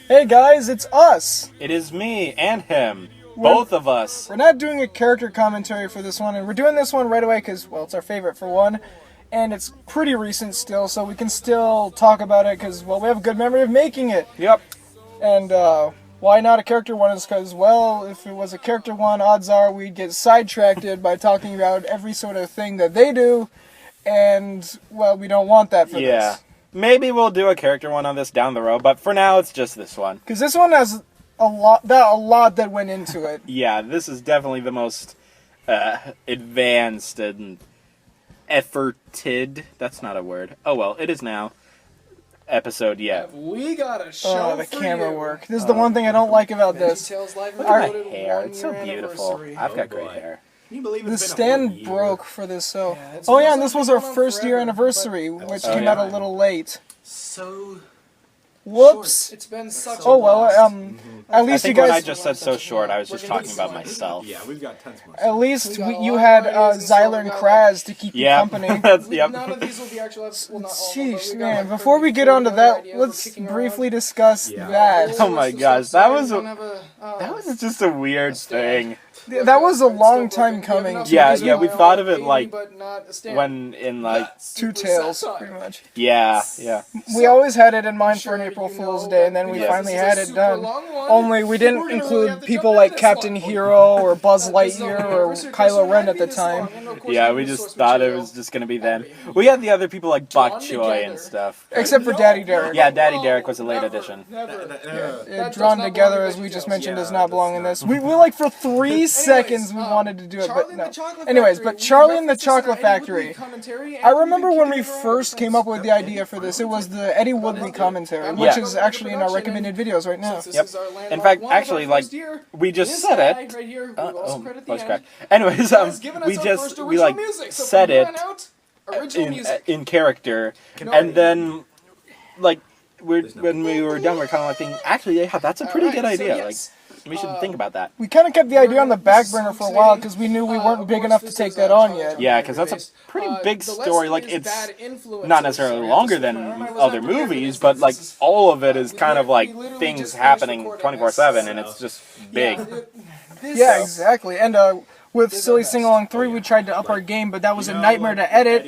Hey guys, it's us! It is me and him. We're- Both of us. We're not doing a character commentary for this one, and we're doing this one right away because, well, it's our favorite for one, and it's pretty recent still, so we can still talk about it because, well, we have a good memory of making it. Yep. And, why not a character one is because, well, if it was a character one, odds are we'd get sidetracked by talking about every sort of thing that they do, and, well, we don't want that for Yeah. this. Maybe we'll do a character one on this down the road, but for now it's just this one. Because this one has a lot that went into it. Yeah, this is definitely the most advanced and efforted. That's not a word. Oh well, it is now. Episode yet. We got a show Oh, the for camera you. work. This is the one thing I don't like about this. Tales live Look at my recorded hair. 1 It's so year beautiful. anniversary. I've got boy. great hair. Can you believe The it's been a whole stand year? broke for this, so... Yeah, it Oh yeah, feels and this like was it's our gone on first year forever, anniversary, but- which Oh, came yeah. out a little late. So Whoops! It's been such Oh a well, blast. at I least you think when I guys... just said so short, I was We're just gonna talking do about some- myself. yeah, we've got tons more. At least We got a you lot had of ideas and Zyler stuff. and We got, Kraz to keep you Yeah, company. that's yep. None of these will be actual episodes. Well, not all of them, but Sheesh, we got, man. like, Before we get onto 30 that, ideas we're let's kicking briefly around. discuss Yeah. that. Oh my Some gosh, stuff. that was We a- don't have a, That was just a weird thing. That was a long time coming. Yeah, because yeah, we thought of it, like, but not a stand. When in like Two tails, pretty much. yeah. We always had it in mind for Sure, an April you Fool's know Day, that and then we because finally this is a had it super done. long one, Only we didn't we're gonna really include have to people jump like into this Captain one. Hero or Buzz This is Lightyear our or anniversary Kylo episode. Ren Might at be the this long, time. and of course Yeah, we we use just source thought it material. was just gonna be them. We had the other people like Bok Drawn Choy and together. stuff. Except for No, Daddy Derek. Yeah, Daddy Derek was a late Never, addition. Never. It That does drawn not together, belong as to we just VeggieTales. mentioned, does Yeah, not belong in that's this. We like for 3 seconds we wanted to do it, Charlie but and no. the Chocolate Anyways, Factory. but Charlie and the We referenced this in our Chocolate Eddie Factory. Woodley commentary, I and remember we've when been we kicking around first came up with the idea for this. It was the Eddie Woodley commentary, which Yeah. is actually in our recommended videos right now. Since this Yep. is our In landmark fact, one of our actually, like, first year, we just this said guy it. right here, who we'll also credit at the voice end, crack. Anyways, has given us we our just first we original like music, so said from it here on out, original music. in character, and then like when we were done, we're kind of like thinking, actually, yeah, that's a pretty Alright, good so idea. yes, Like, we should think about that. We kind of kept the idea on the back burner for a while exciting. because we knew we Of weren't big course, enough to this take is, that Charlie on yet. Yeah, because that's a based. pretty The big lesson story. Like, is it's bad influences. not necessarily Sorry, longer this than is my- my other was not movies, prepared but for like this. all of it is kind of like we literally things just finished happening recording 24/7, this, and so- it's just big. This- Yeah, exactly. And with This is Silly our Sing best. Along 3, we tried to up our game, but that was a nightmare to edit.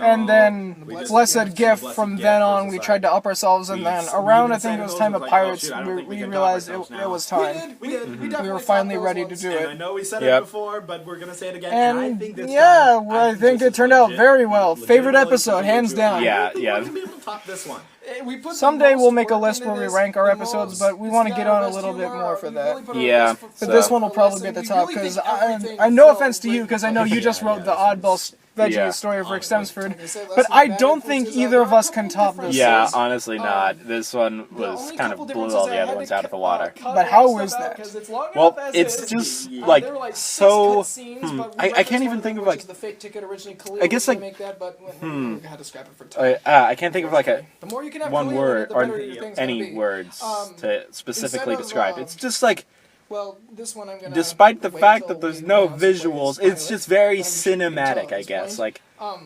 And then Blessed Gift, from then on, we tried to up ourselves, and then around, I think it was Time of Pirates, we realized it was time. We did. We definitely We were topped finally those ready to ones. do And I it. know we said Yep. it before, but we're gonna say it again. And I And think this yeah, time, well, I think this it is turned out legit- very well. Favorite legitimately episode, something hands to- down. Yeah, I don't think yeah. We're gonna be able to top this one. We put the Someday most we'll make a work list into where we this, rank our the episodes, most. but we It's want to got get our on a best little bit humor, more for we that. really put our Yeah. best foot But this forward one will for probably this, be at the and top, we because really think everything I no felt offense to you, because I know you Yeah, just wrote yeah, the this Oddball Veggie Yeah. story for Extemsford, They say less but than I bad don't think influences. either of There are us a can couple top this. Yeah, differences. honestly not. This one The was only kind couple of blew differences all I the had other to ones out of the cut water. But how stuff is out that? 'cause it's long Well, enough as it's is. just There like were, like, 6 so. cut scenes, but we I referenced can't one even of think them, of which like. is the fake ticket originally. I guess, Khalil was like, gonna make that, but we had to scrap it for time. I can't think of like a The more you can have one Khalil in word it, the or better your thing's gonna any be. words to specifically instead of, describe. It's just like, Well, this one I'm gonna. despite the wait fact till that there's we no announce the visuals, players it's just pilot, very but I'm sure you can tell cinematic, at I this guess. point. Like,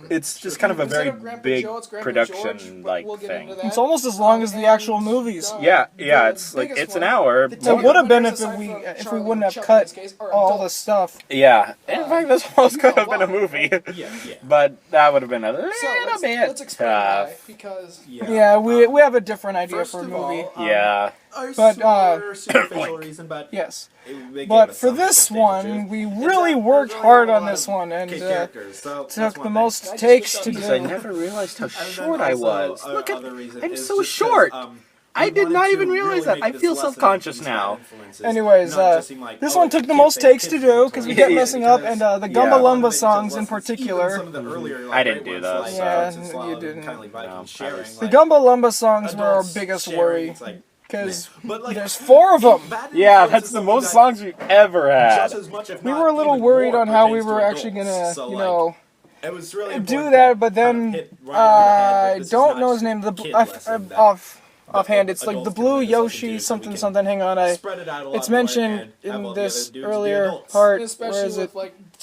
it's just kind of a instead very of Grandpa big Joe, it's Grandpa production George, but like we'll get thing. into that. It's almost as long as the actual movies. Yeah, yeah, The it's like biggest it's an one, hour. the It ticket would have been winners if aside we from if we Charlie wouldn't and have Chuck cut in this case, are all the adults. stuff. Yeah, in fact, this almost could have been a why? movie, Yeah, yeah. but that would have been a little So let's bit explain why, tough. because Yeah, we have a different idea First for a of movie. all, Yeah, a But, smaller superficial reason, but Yes. they gave But us for something this to stay true one, we to. really It's worked really hard a on lot this of one, and key characters, so that's took one the thing. most just takes wish to I because I do. never realized how And then short I also, was. Look at, other reason I'm is so because, short. I we did wanted not to even realize really that. make I this feel lesson self-conscious these bad now. influences Anyways, not just seem like, this oh, one took the kids most bang takes to kids do because we kept Yeah, messing up, and the Gumba Yeah. Lumba songs in Even particular. some of the earlier, like, I didn't great do ones, those. like, Yeah, Silence and you Swallow, didn't. Kind of like Vikings No, sharing, I was- The like, Gumba Lumba songs were our adults biggest sharing, worry it's like, because but, like, there's 4 of them. bad Yeah, influences that's the that most got songs we've ever had. just as much, if We not were a little even worried more, on how we pertains were to actually adults. gonna, So, you like, know, it was really do important that. But kind of then hit Ryan over the head that I this is don't not know his just name. a The kid lesson, that offhand, it's like the adults can Blue bring this up Yoshi into, so we something can something. Hang on, spread it out a lot it's more mentioned and have in all the this other dudes be earlier adults. part. especially Where is with it? like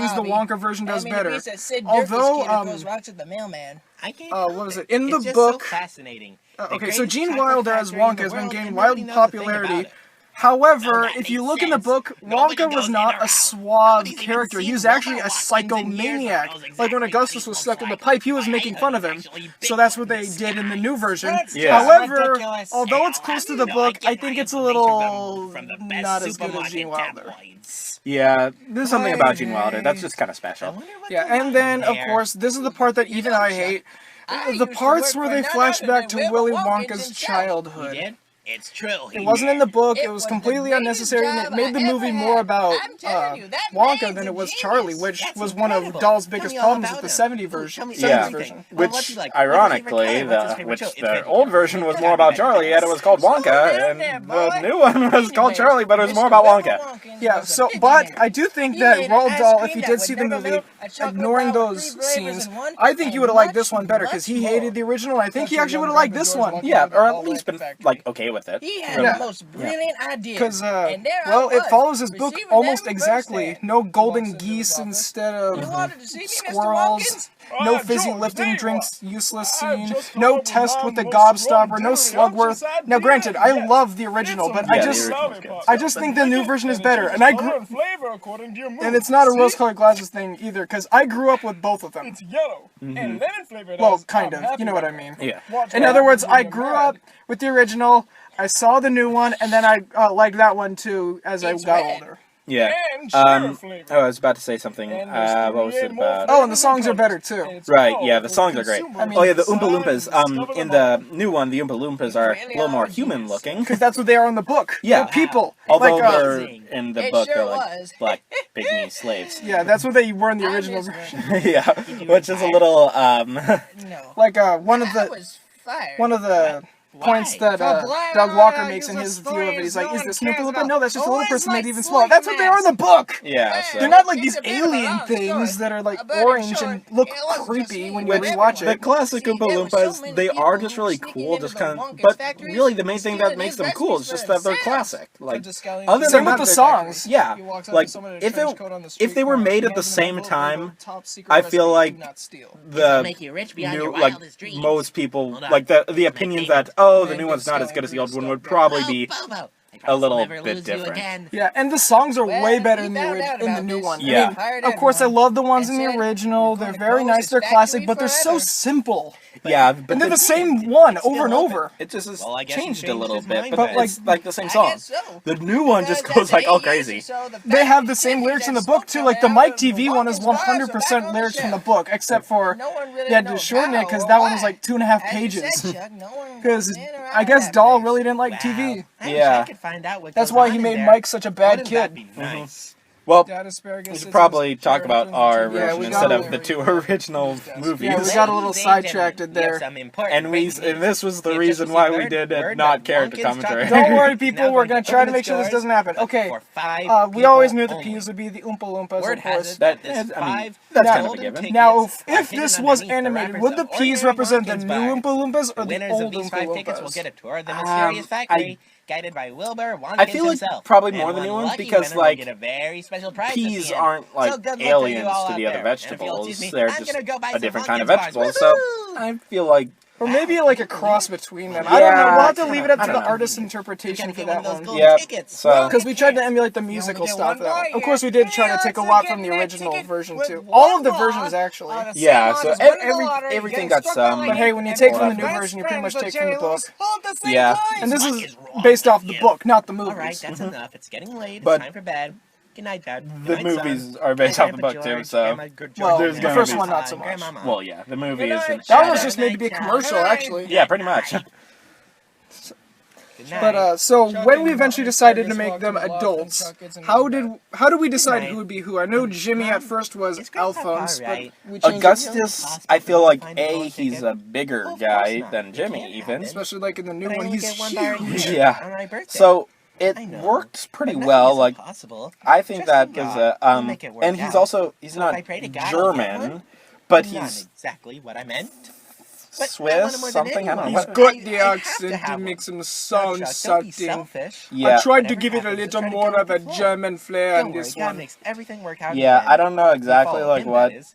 things the Wonka version does better. It that Sid Although, kid who throws rocks at the mailman. I can't. what was it? In the It's just book. so fascinating. Okay, so Gene Wilder as Wonka has been gaining wild popularity However, if you look in the book, Wonka was not a suave character. He was actually a psychomaniac. Like when Augustus was stuck in the pipe, he was making fun of him. So that's what they did in the new version. Yeah. However, although it's close to the book, I think it's a little not as good as Gene Wilder. Yeah, there's something about Gene Wilder that's just kind of special. Yeah, and then, of course, this is the part that even I hate. The parts where they flash back to Willy Wonka's childhood. It's true. It wasn't in the book, it was completely unnecessary, and it made the movie more about Wonka than it was Charlie, which was one of Dahl's biggest problems with the 70s version. Yeah, which, ironically, the old version was more about Charlie, yet it was called Wonka, and the new one was called Charlie, but it was more about Wonka. Yeah, so, but I do think that Roald Dahl, if he did see the movie, ignoring those scenes, I think he would have liked this one better, because he hated the original, and I think he actually would have liked this one. Yeah, or at least been, like, okay with it. He had Yeah. the most brilliant idea. Because, well, it follows his book almost exactly. No golden geese instead of squirrels. No fizzy lifting drinks, useless scene. No test with the gobstopper, no Slugworth. Now, granted, I love the original, but Yeah, the original was good. I just think the new version is better. And and it's not a rose-colored glasses thing either, because I grew up with both of them. It's yellow and lemon flavored. Well, kind of. You know what I mean. Yeah. In other words, I grew up with the original, I saw the new one, and then I liked that one too as I got older. Yeah. And sugar flavor. Oh, I was about to say something. And What was it about? Oh, and the songs are better too. Right, yeah, the songs are great. Oh yeah, the Oompa Loompas. In the new one, the Oompa Loompas are a little more human looking. Because that's what they are in the book. Yeah. They're people. Although Like, they're in the book, they're like black pygmy slaves. yeah, that's what they were in the original version. Yeah, which is a little No. Like one of I the was fired. points that Doug Walker makes in his view of it. He's like, is this Oompa Loompa? No, that's just a little person made even smaller. That's what they are in the book. yeah. So. They're not like these alien things that are like orange and look creepy when you rewatch The it. classic Oompa Loompas, they are just really cool, just kind of. But really, the main thing that makes them cool is just that they're classic. Like, other Same than with that, the songs. yeah, like if they were made at the same time, I feel like the Make you rich beyond new, your like wildest dreams. most people, Hold on. like the opinion that the new one's not as good as the old one would probably be Bobo. a little Never bit lose you different. again. Yeah, and the songs are Well, way better we in found out the about new this. one. Yeah. I mean, of course, I love the ones in the original. They're very nice. They're classic, but they're so simple. Yeah, but And they're the same one over and over. it just is Well, I guess he changed a changed little his bit, mind, but but it's like the same I song. guess so. The new one just goes like all crazy. They have the same lyrics in the book too. Like the Mike TV one is 100% lyrics from the book, except for they had to shorten it because that one was like 2.5 pages. Because I guess Dahl really didn't like TV. Yeah. That's why he made Mike such a bad kid. Well, Dad asparagus. we should probably talk about our Yeah, version we instead got of the two original movies. Yeah, we got a little sidetracked there. And this was the reason why we did not character commentary. Don't worry, people. We're gonna try to make sure this doesn't happen. Okay. We always knew the P's would be the Oompa Loompas, of course. That is, I mean, that's kind of a given. Now, if this was animated, would the P's represent the new Oompa Loompas or the Winners of old these Oompa 5 tickets will Loompas? get a tour of the mysterious factory, guided by Wilbur Watkins I feel like himself. probably And more the one new ones lucky because, winner will like, get a very special prize at Peas the end. aren't So like good luck aliens you all to the out other there. And if you'll vegetables. excuse me, They're I'm just gonna go buy a some different kind of pumpkins bars. vegetable. So Woohoo! I feel like Or maybe like a cross between them. I don't know. We'll have to leave it up I to don't the know. artist's Gotta interpretation get for one of that those one. golden Yep, tickets. so- Because we tried to emulate the musical style for that one. Of course, we did try to take a lot from the original version too. All of the versions actually. yeah, so everything got some. But hey, when you take from the new version, you pretty much take from the book. Yeah. And this is based off the book, not the All right, movies. that's enough. It's getting late. It's But time for bed. Good night, Dad. the Good night, son. movies are based Good off the night, book Grandpa too. George, So Grandma George, Well, there's the gonna first be one not so much. Grandmama. well, yeah, the movie isn't. That one was just made to be a commercial, actually. Yeah, pretty much. Good night. But so when we eventually decided to make them adults, how did we decide who would be who? I know Jimmy at first was Is Grandpa Alphonse, but right? we changed it, Augustus, I feel like he's a bigger guy than Jimmy even. especially like in the new But I one, only he's get one bar a huge. year Yeah. on my birthday. So it I know. works pretty But nothing well. is Like impossible. I think Trust that in because God. He'll make it work and he's out. also So if not I pray to God, I'll get German, one. but Not he's exactly what I meant. But I Swiss want it more than something. I don't know. anyone. He's got I the have accent to have make one. some Now, sound Chuck, don't be something. selfish. Yeah. I tried to Whatever give it a happens, just little try to more keep of a it full. German flair Don't in worry, this God one. makes everything work out. in Yeah, the I end. don't know exactly Follow like him, what that is.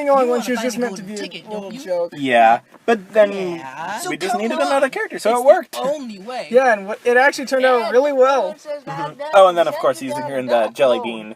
sing-along You when wanna she was find just a meant to golden be ticket, a don't little you? joke. Yeah, but then Yeah. we So just come needed on. another character, so It's it worked. the only way. Yeah, and it actually turned out really well. Oh, and then of course he's hearing the jelly bean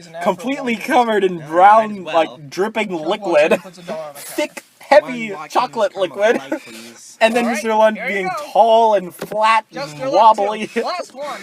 he's an Afro completely Walker. covered in might brown, as well. like dripping Watch liquid, him puts a dollar on the counter. thick, heavy chocolate liquid. And then Alright, Mr. Lund here you being go. tall and flat Just and your wobbly. luck, too. Last one.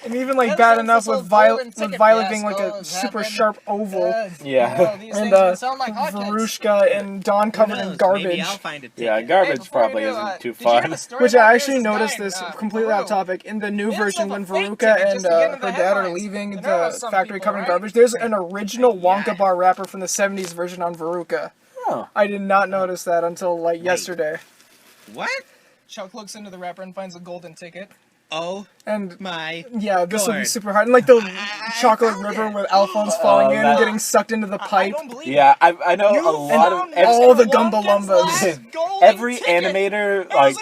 And even like Ever bad since enough this with whole Violet, golden ticket Violet being like fiasco a has super happened, sharp oval. Yeah. You know, these And things can sound like hotcakes. Verushka and Dawn covered in Maybe garbage. I'll find a ticket. Yeah, Hey, garbage before you probably do, isn't too did you hear fun. the story Which about I actually this guy noticed in, this completely off Peru? topic in the new He version himself when a fake Veruca ticket and just to get into her the dad are headlines. leaving You know the some factory people, covered in right? garbage. There's an original Yeah. Wonka Bar wrapper from the 70s version on Veruca. Oh. I did not notice that until like yesterday. What? Chuck looks into the wrapper and finds a golden ticket. Oh And my. yeah, this will be God. super hard. And like the I chocolate found river it. with Alphonse falling in and that- getting sucked into the I pipe. don't believe Yeah, I know a lot of all the Gumbalumbas. every animator like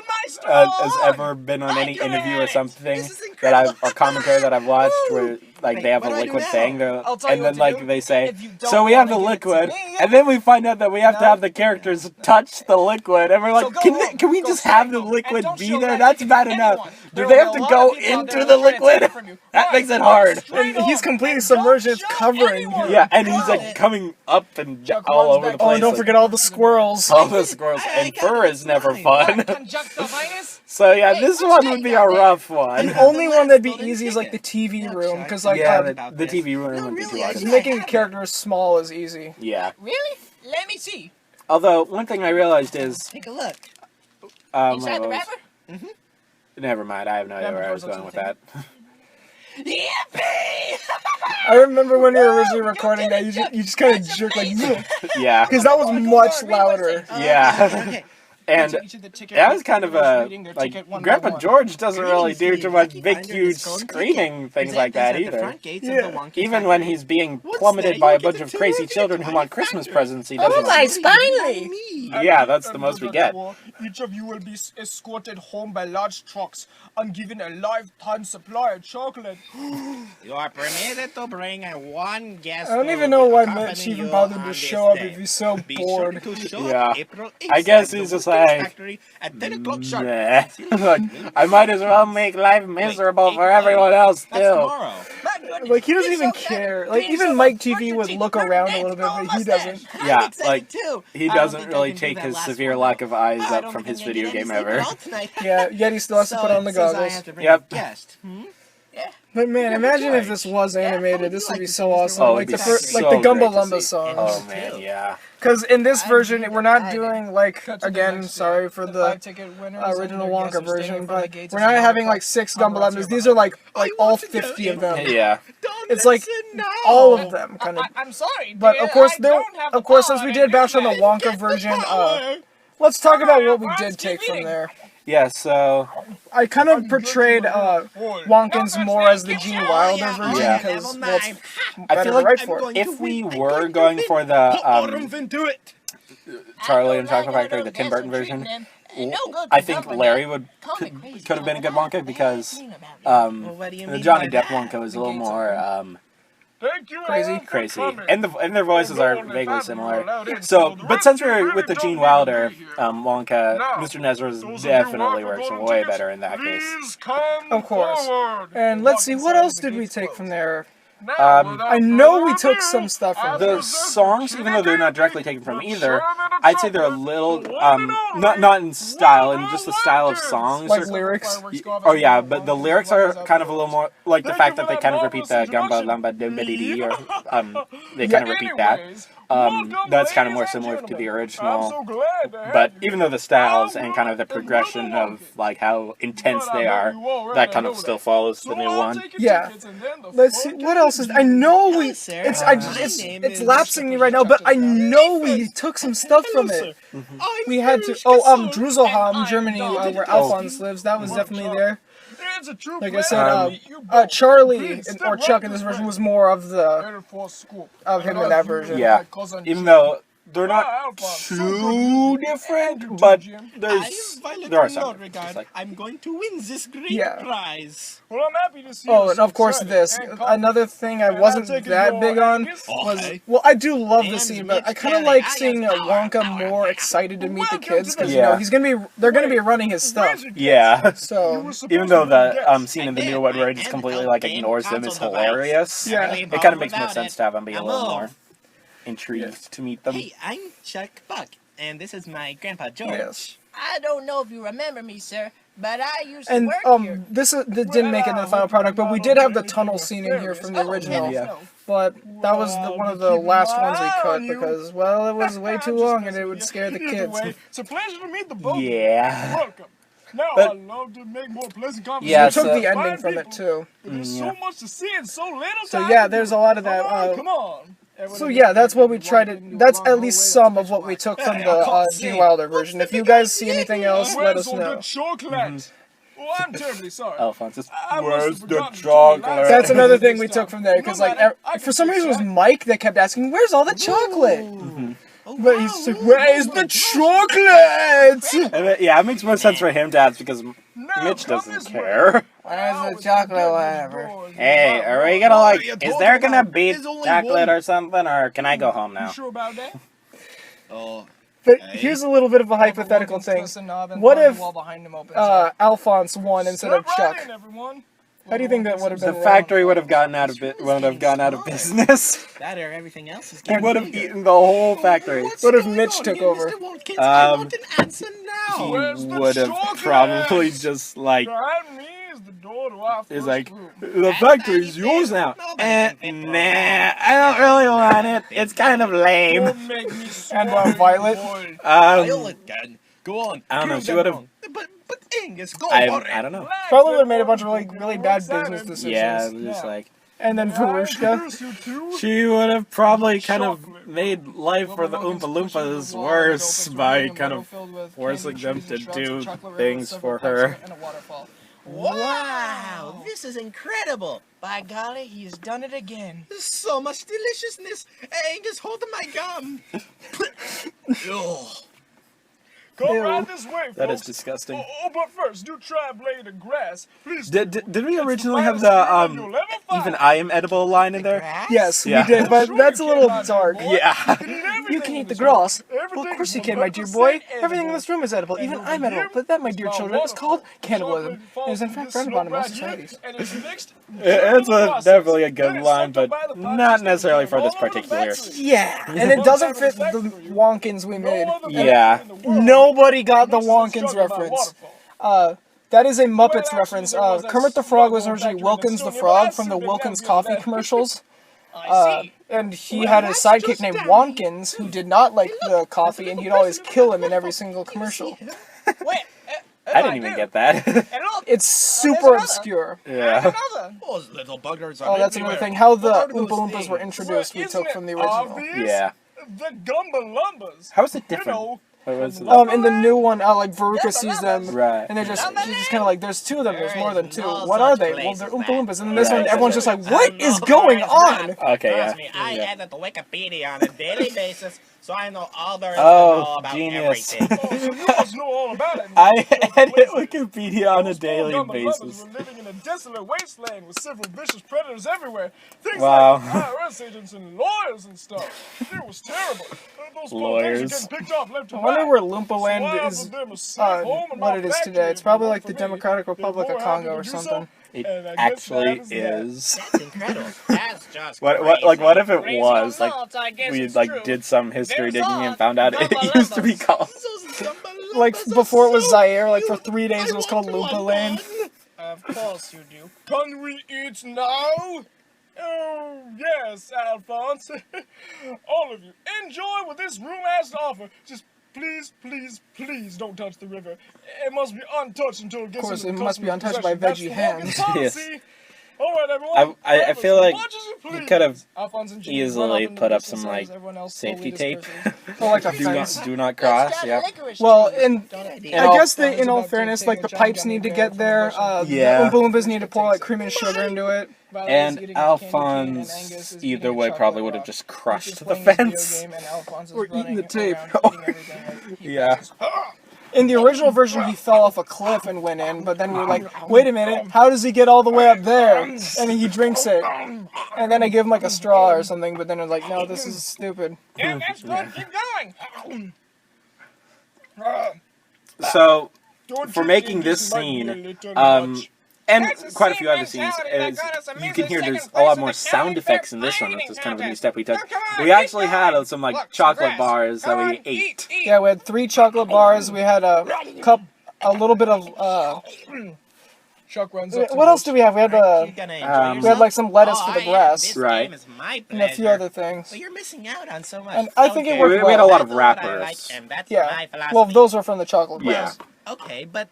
has ever been on any interview or something This is that I've incredible. or commentary that I've watched where like Wait, they have a what do I do liquid now? thing I'll tell you and what then to like do. they say If you don't so we have the wanna give it to liquid me, and then we find out that we have to No. have the characters touch the liquid and we're So like go can, home, can we go just straight have the home, and liquid don't be show there? that That's ticket bad to enough. anyone. Do There they will have be to a lot go of people out into there the who are trying to take liquid? it from you. That Right, makes it go hard. straight And he's home, completely and submerged, don't it's show covering anyone. him. Yeah, and he's Got like it. coming up and Chuck all runs over the back Oh, place. and don't like, forget all the squirrels. all the squirrels. I And got fur it, is it's never fine. fun. Conjunctivitis? So yeah, Hey, this what one you would be got a there? rough one. The only one that'd be golden easy is like the ticket. TV Yeah, room, Chuck. because like Yeah, about the this. TV room No, would be really, too I hard. just- making a have it. character small is easy. Yeah. Really? Let me see. Although one thing I realized is, Take a look. Inside the what was- wrapper? never mind. I have no idea Yeah, where I was because going with that's that. Yippee! I remember when we were originally recording that, you just kind of jerk like, Yeah. because that was much louder. Yeah. Okay. And Each of the ticket that was kind of a reading their like ticket one by Grandpa one. George doesn't really Greetings, do Steve. too much Lucky big, finder huge is golden screaming ticket. things like that Present this at the either. front gates Yeah. of the Wonky Even when Factory. he's being What's plummeted that? by a You bunch get of the crazy ticket children who on want the Christmas factory. presents, he Oh doesn't. my spinely! Yeah, that's the most we get. Each of you will be escorted home by large trucks and given a lifetime supply of chocolate. You are permitted to bring one guest. I don't who even know will why accompany Mitch even you bothered on to this show up day. if he's so Be bored. Sure to show Yeah. up April 8th I guess at the he's just Woodkins like, Factory at 10 o'clock sharp. Nah. Like, I might as well make life miserable for everyone else That's too. tomorrow. Like, he doesn't even care. Like, even Mike TV would look around a little bit, but he doesn't. Yeah, I'm excited like, too. He I don't doesn't think I really can do take that his last severe one, lack though. of eyes I up don't from think his I can video get any game sleep ever. at all tonight. Yeah, yet he still has to So put on the it says I goggles. have to bring Yep. a guest. But man, imagine if this was animated. would This you would like be to so see Mr. awesome. Oh, Like it'd the be first, like so the great to Gumbalumba see. songs. Oh man, yeah. Because in this version, we're not doing like Cut to the again. next Sorry day. for The the 5 ticket winners original and their guests Wonka are standing version, in front of but the gates we're as not the having Wonka like 6 Paparazzi Gumbalumpas. are These are like I all want to go 50 of in. them. Yeah. Don't It's like listen now. all of them, kind of. I'm sorry, But dear, of course, I there. don't have the Of course, power since we to did do bash on the that. Wonka version, let's talk about what we did take from there. Yeah, so I kind of portrayed Wonkins more as the Gene Wilder version Yeah. because Never well, it's mind. I better feel to like write I'm for. going if to we win. I'm were going to going win. for the Bottoms into it. Charlie and Chocolate Factory, the Tim Burton version, I think Larry would could have been a good Wonka because Well, what do you the mean Johnny by Depp Wonka was a little more Thank you Crazy. all for crazy, coming. and their voices Oh, are no, only vaguely five similar. people allowed in, So, the but rest since you we're really with the don't Gene need to Wilder be here. Wonka, Now, Mr. Nezra's those of you definitely who want works golden way tickets, better in that case. Please come Of course. forward. And let's see, Walk what inside else the did we gates take closed. from there? Now, without I know we further took some stuff from ado, there. The songs, even though they're not directly taken from either, I'd say they're a little not in style, and just the style of songs. Like are- lyrics. Oh yeah, but the lyrics are kind of a little more like the fact that they kind of repeat the gumba lamba dumba dee or they kind of repeat that. That's kind of more similar to the original. But even though the styles and kind of the progression of like how intense they are, that kind of still follows the new one. Yeah. Let's see, what else is... I know we... Hi, sir. It's My name it's is- lapsing me right now, but I know we took some stuff from it. We had to... Druselheim, Germany, where Alphonse lives. That was definitely there. Like I said, Charlie, or Chuck in this version, was more of him in that version. Yeah, even though they're not too different, but there are some. differences, like- I'm going to win this great Yeah. prize. Well, I'm happy to see Oh, you and so of course excited this. and confident. Another thing I wasn't that big on was... Well, I do love the scene, but I kind of like seeing Wonka more excited to meet the kids, because, you know, Yeah. they're gonna be running his stuff. Yeah. So... Even though the scene in the new one where he just completely like ignores them is hilarious. Yeah. It kind of makes more sense to have him be a little more intrigued to meet them. Hey, I'm Chuck Buck, and this is my grandpa George. Yes. I don't know if you remember me, sir, but I used to And work here. this didn't make it in the final product, but we did have the tunnel scene in here from the original. Yeah. But that was one of the last ones we cut because, well, it was way too long and it would scare the Either kids. way, it's a pleasure to meet the both of you. Yeah. Welcome. Now But- I love to make more pleasant conversations. Yeah, We took so- the ending Fine from it people, too. but there's so much to see in so little So time. yeah, there's a lot of that. Come on. So yeah, that's what we tried to. That's at least some of what we took from the Gene Wilder version. If you guys see anything else, let us Where's all know. the chocolate? Oh, I'm terribly sorry. Alphonse is, I must have where's the forgotten to tell you chocolate? last That's time. another thing we took from there because No like matter, I for can some fix reason it was that. Mike that kept asking, "Where's all the chocolate?" But he's like, "Where is the chocolate?" And yeah, it makes more sense for him to ask because Now Mitch come doesn't this way. care. Where's the chocolate, whatever? Hey, are we gonna like? Is there gonna be chocolate or something, or can I go home You now? sure about that? But here's a little bit of a hypothetical thing. What if Alphonse won instead of Step right Chuck? in, everyone. How do you think that would have The been? factory would have gotten out of business. That or everything else is He getting would have bigger. eaten the whole factory. What if Mitch took over? He Where's the would have chocolate? probably just like That means the door to our is first like room. the factory's yours now. Nah, I don't really want it. It's kind of lame. Don't make me And swear, Violet? boy. Violet can. Go on. I don't know. prove She them would have. wrong. But Angus, go I for it. don't know. Relax, Probably would have made a everyone. bunch of like really bad business decisions. Yeah, just like And then I Verushka. introduce you to she would have probably kind of Chocolate. made life for the Oompa Loompas worse by kind of forcing them to do things for her. Wow, this is incredible. By golly, he's done it again. So much deliciousness. Angus, hold my gum. Ugh. Come Ew. right this way, folks. That is disgusting. Oh, but first, do try a blade of grass. Please. Did we It's originally have finest the cream you'll ever find. even I am edible line in there? Grass? Yes, Yeah. we did, but Sure that's a you little can, my dear dark. boy. Yeah. You can eat in the this grass. room. Well, of Everything course you is can, my dear boy. 100% Everything in edible. this room is edible. Even And I'm over edible. here, But that, my dear it's children, is called wonderful. cannibalism. Chocolate falls It is in from fact this frowned upon in slope most right here, societies. and it's mixed It's during the a, process. definitely a Then good it's line, sucked up but by the not pipes necessarily for all this over the particular. factory. Yeah, and it doesn't fit the Wonkins we No made. other Yeah. factory in the world Nobody got the mixes Wonkins sugar by reference. waterfall. That is a Well, Muppets actually, reference. there was that Kermit the Frog was struggle originally back Wilkins during the the Frog Stone from the Age. Wilkins Yeah, coffee that- commercials. I see. And he Well, had a that's sidekick just named dandy. Wonkins who did not like the coffee, and he'd always kill him in every single commercial. Wait, I didn't even get that. hello. It's super obscure. Yeah. Another. Those little buggers are Oh, that's everywhere. another thing. How the What are those Oompa Loompas were things? introduced, we Isn't took from the it original. obvious? Yeah. The Gumba Lumbas. How is it You different? know, What was it? In the new one, like Veruca sees them, Right. and she's just kind of like, "There's two of them. There's more than two. no What are such they?" Well, place they're as Oompa that. Loompas. And in this Right. one, everyone's just like, I "What know is there going is on?" not. Okay, yeah. Trust me, I Yeah. edit the Wikipedia on a daily basis, so I know all there is Oh, to know about genius. everything. oh, so you must know all about it. I edit Places. Wikipedia on a Those poor daily Gumba Lumbas basis. were living in a desolate wasteland with several vicious predators everywhere. Things Wow. like IRS agents and lawyers and stuff. It was terrible. Those poor Lawyers. things are getting picked off left I and wonder right. where Loompa So Land I is. offered them a safe home and What my it is factory today. if It's they probably worked like the for me. Democratic They're Republic more of happy Congo to or do so, something. It and I guess actually that is that. is. That's incredible. That's just What crazy. what if it Crazy was or like not, I guess we it's like true. did some history There's digging and a found out it Gumba used to be Lumbas. called. Those Gumba Like Lumbas are before it was so Zaire, like for cute. 3 days it was I called want Loompa Land. one. Of course you do. Can we eat now? Oh, yes, Alphonse. All of you, enjoy what this room has to offer. Just please, please, please don't touch the river. It must be untouched until it gets course, into it the must be customer's untouched by possession. veggie That's the hands. Wonkins Yes. policy. All right, everyone. I Grab feel as like much as you you please. could have Alphonse and Jimmy easily run off into put the up distance some as like everyone else safety slowly tape. disperses. Or like a do fence. not do not cross. Got Yeah. licorice Well, too. and In I all- guess they, in all fairness, like the pipes need to get there. Yeah. The Oompa Loompas need to pour like cream and sugar into it. And Alphonse, either way, probably would have just crushed the fence. Or eaten the tape. Yeah. In the original version, he fell off a cliff and went in, but then we were like, wait a minute, how does he get all the way up there? And he drinks it. And then I give him like a straw or something, but then it's like, no, this is stupid. Yeah, that's good. Keep going. So Don't for you making think this might be a scene, little um, much? And That's the quite a same few other scenes. mentality that Is got us a you can measly hear there's second a lot place in more the sound county effects in fair this one, pie which is eating kind of a new contest. step we took. Now, come on, We actually keep had going. some like Look, chocolate grass. bars that Come we on, ate. eat. Yeah, we had 3 chocolate bars. We had a little bit of Chuck runs up to what else do we have? We had Aren't you gonna enjoy we had like some lettuce Oh, for the I am. grass This Right. game is my and a few pleasure. other things. But you're missing out on so much. And I Don't think it care. worked We had a lot of That's what I wrappers. like, and that's Yeah. my philosophy. Well, those were from the chocolate Yeah. bars. Okay, but